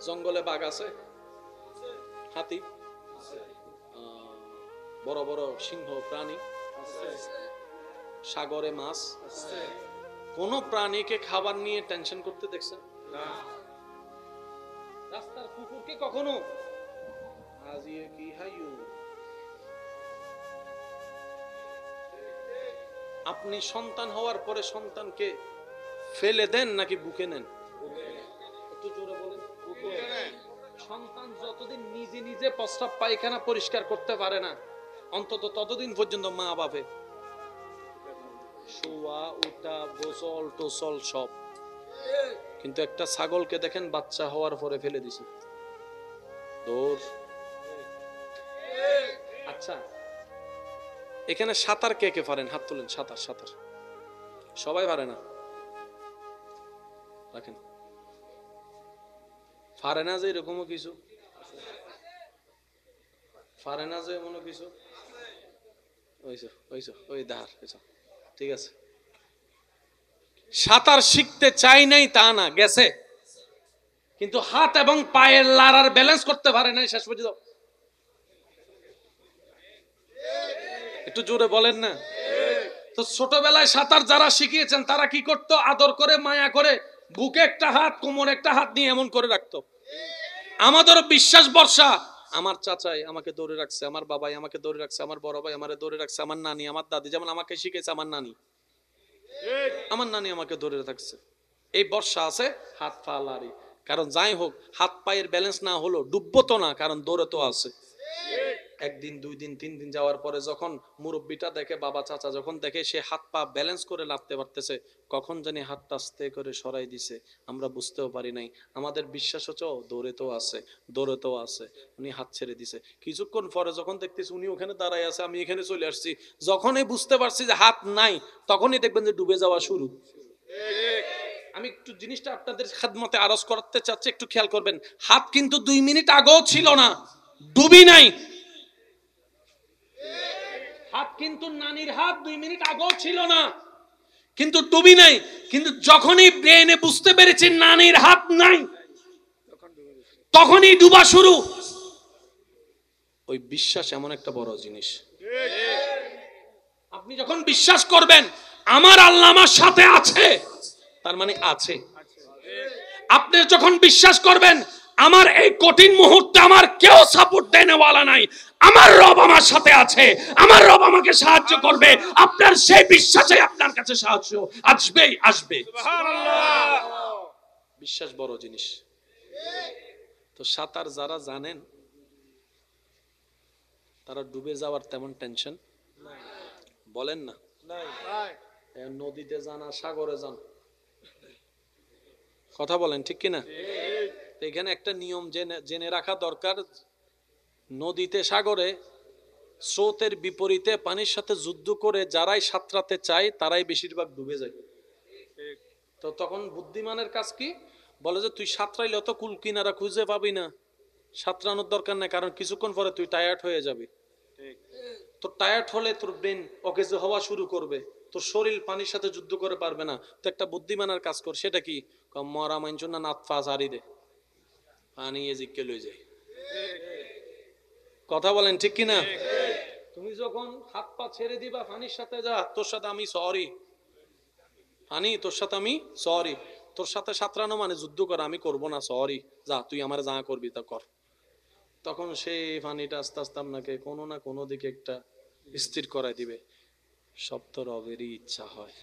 জঙ্গলে বাঘ আছে, হাতি, বড় বড় সিংহ প্রাণী, সাগরে মাছ, কোন প্রাণীকে খাবার নিয়ে টেনশন করতে দেখছেন? রাস্তার কুকুরকে কখনো আজিয়ে কি হাইয়ু? আপনি সন্তান হওয়ার পরে সন্তানকে ফেলে দেন নাকি বুকে নেন? একটু জোরে বলেন। সন্তান যতদিন নিজে নিজে প্রস্রাব পায়খানা পরিষ্কার করতে পারে না, অন্তত ততদিন পর্যন্ত মা বাপে শোয়া উঠা গোসল টোসল সব। কিন্তু একটা ছাগলকে দেখেন বাচ্চা হওয়ার পরে ফেলে দিছে। আচ্ছা, এখানে সাঁতার কে কে পারেন? হাত তুলেন। সাঁতার, সাঁতার সবাই পারে না, রাখেন। পারে না যে এরকমও কিছু, পারে না যে এমনও কিছু, ওই দাঁড়, ঠিক আছে। সাঁতার শিখতে চাই নাই তা না, গেছে, কিন্তু হাত এবং পায়ের লাড়ার ব্যালেন্স করতে পারে নাই শেষ পর্যন্ত। একটু জোরে বলেন না। তো ছোটবেলায় সাঁতার যারা শিখিয়েছেন তারা কি করতো? আদর করে মায়া করে বুকে একটা হাত কোমরে একটা হাত নিয়ে এমন করে রাখতো। আমাদেরও বিশ্বাস ভরসা, আমার চাচাই আমাকে ধরে রাখছে, আমার বাবাই আমাকে ধরে রাখছে, আমার বড় ভাই আমারে ধরে রাখছে, আমার নানি আমার দাদি যেমন আমাকে শিখেছে, আমার নানি আমাকে ধরে রাখছে। এই বর্ষা আছে, হাত পা লাড়ি। কারণ যাই হোক, হাত পায়ের ব্যালেন্স না হলো ডুববো তো না, কারণ দৌড়ে তো আছে। একদিন, 2 দিন, 3 দিন যাওয়ার পরে যখন মুরব্বিটা দেখে, বাবা চাচা যখন দেখে সে হাত পা ব্যালেন্স করে লাফতে পারতেছে, কখন জানি হাতটা আস্তে করে সরাই দিছে, আমরা বুঝতেও পারি নাই। আমাদের বিশ্বাস হচ্ছে দৌড়ে তো আছে, দৌড়ে তো আছে, উনি হাত ছেড়ে দিছে। কিছুক্ষণ পরে যখন দেখতেছি উনি ওখানে দাঁড়ায় আছে, আমি এখানে চলে আসছি, যখনই বুঝতে পারছি যে হাত নাই, তখনই দেখবেন যে ডুবে যাওয়া শুরু। আমি একটু জিনিসটা আপনাদের খেদমতে আরজ করতে চাচ্ছি, একটু খেয়াল করবেন। হাত কিন্তু 2 মিনিট আগেও ছিল না, ডুবি নাই। হাত কিন্তু নানির হাত 2 মিনিট আগেও ছিল না, কিন্তু ডুবি নাই। কিন্তু যখনই ব্রেনে বুঝতে পেরেছি নানির হাত নাই, তখনই ডুবা শুরু। ওই বিশ্বাস এমন একটা বড় জিনিস। আপনি যখন বিশ্বাস করবেন আমার আল্লাহ আমার সাথে আছে, তার মানে আছে। আপনি যখন বিশ্বাস করবেন আমার এই কঠিন মুহূর্তে আমার কেউ সাপোর্ট দেনেওয়ালা নাই, আমার রব আমার সাথে আছে, আমার রব আমাকে সাহায্য করবে, আপনার সেই বিশ্বাসে আপনার কাছে সাহায্য আসবেই আসবে। বিশ্বাস বড় জিনিস। তো সাঁতার যারা জানেন তারা ডুবে যাওয়ার তেমন টেনশন বলেন না। নদীতে যান আর সাগরে যান, কথা বলেন ঠিক কিনা? এখানে একটা নিয়ম জেনে রাখা দরকার, নদীতে সাগরে স্রোতের বিপরীতে পানির সাথে যুদ্ধ করে যারাই সাঁতরাতে চায় তারাই বেশিরভাগ ডুবে যায়। তো তখন বুদ্ধিমানের কাজ কি? বলে যে তুই সাঁতরাইলে অত কুল কিনারা খুঁজে পাবি না, সাঁতরানোর দরকার নেই, কারণ কিছুক্ষণ পরে তুই টায়ার্ড হয়ে যাবি। তো টায়ার্ড হলে তোর ব্রেন অকেজো হওয়া শুরু করবে, তোর শরীর পানির সাথে যুদ্ধ করে পারবে না। তো একটা বুদ্ধিমানের কাজ কর, সেটা কি? মরা মাইনছ না নাত ফা সারি দে, পানি এজিকে লই যায়। কথা বলেন ঠিক কিনা? তুমি যখন হাত পা ছেড়ে দিবা পানির সাথে, যা তোর সাথে আমি সরি, পানি তোর সাথে আমি সরি, তোর সাথে সাঁতরানো মানে যুদ্ধ করা, আমি করব না, সরি, যা তুই আমার যা করবি তা কর। তখন সেই পানিটা আস্তে আস্তে আপনাকে কোনো না কোনো দিকে একটা স্থির করাই দিবে। সব তো রবেরই ইচ্ছা হয়।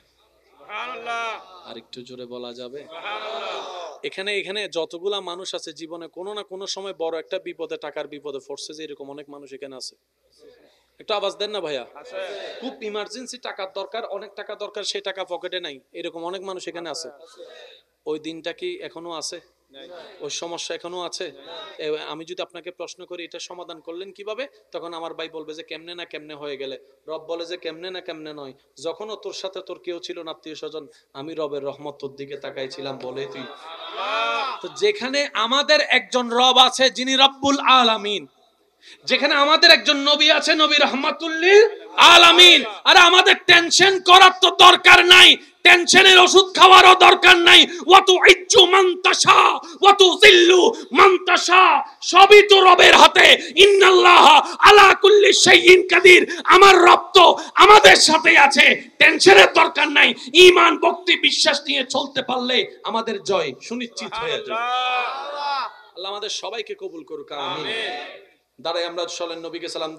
আর একটু জোরে বলা যাবে? এখানে এখানে যতগুলা মানুষ আছে জীবনে কোনো না কোনো সময় বড় একটা বিপদে, টাকার বিপদে পড়ছে, যে এরকম অনেক মানুষ এখানে আছে। একটু আওয়াজ দেন না ভাইয়া। খুব ইমার্জেন্সি টাকার দরকার, অনেক টাকা দরকার, সেই টাকা পকেটে নাই, এরকম অনেক মানুষ এখানে আছে। ওই দিনটা কি এখনো আছে? ওই সমস্যা এখনো আছে? আমি যদি আপনাকে প্রশ্ন করি এটা সমাধান করলেন কিভাবে, তখন আমার ভাই বলবে যে কেমনে না কেমনে হয়ে গেলে। রব বলে যে কেমনে না কেমনে নয়, যখনও তোর সাথে তোর কেউ ছিল না, আত্মীয় স্বজন, আমি রবের রহমত তোর দিকে তাকাইছিলাম বলে তুই। তো যেখানে আমাদের একজন রব আছে যিনি রব্বুল আলামিন, যেখানে আমাদের একজন নবী আছে নবী রাহমাতুল লিল আলামিন। আর আমাদের টেনশন করার তো দরকার নাই, টেনশনের ওষুধ খাওয়ারও দরকার নাই। ওয়া তুইজ্জু মান তাশা ওয়া তুযিল্লু মান তাশা, সবই তো রবের হাতে। ইন্নাল্লাহা আলা কুল্লি শাইইন কাদির, আমার রব তো আমাদের সাথে আছে, টেনশনের দরকার নাই। ঈমান ভক্তি বিশ্বাস নিয়ে চলতে পারলে আমাদের জয় সুনিশ্চিত হয়ে যাবে। আল্লাহ আমাদের সবাইকে কবুল করুক, আমিন। দাঁড়াই আমরা চলেন নবীকে সালাম।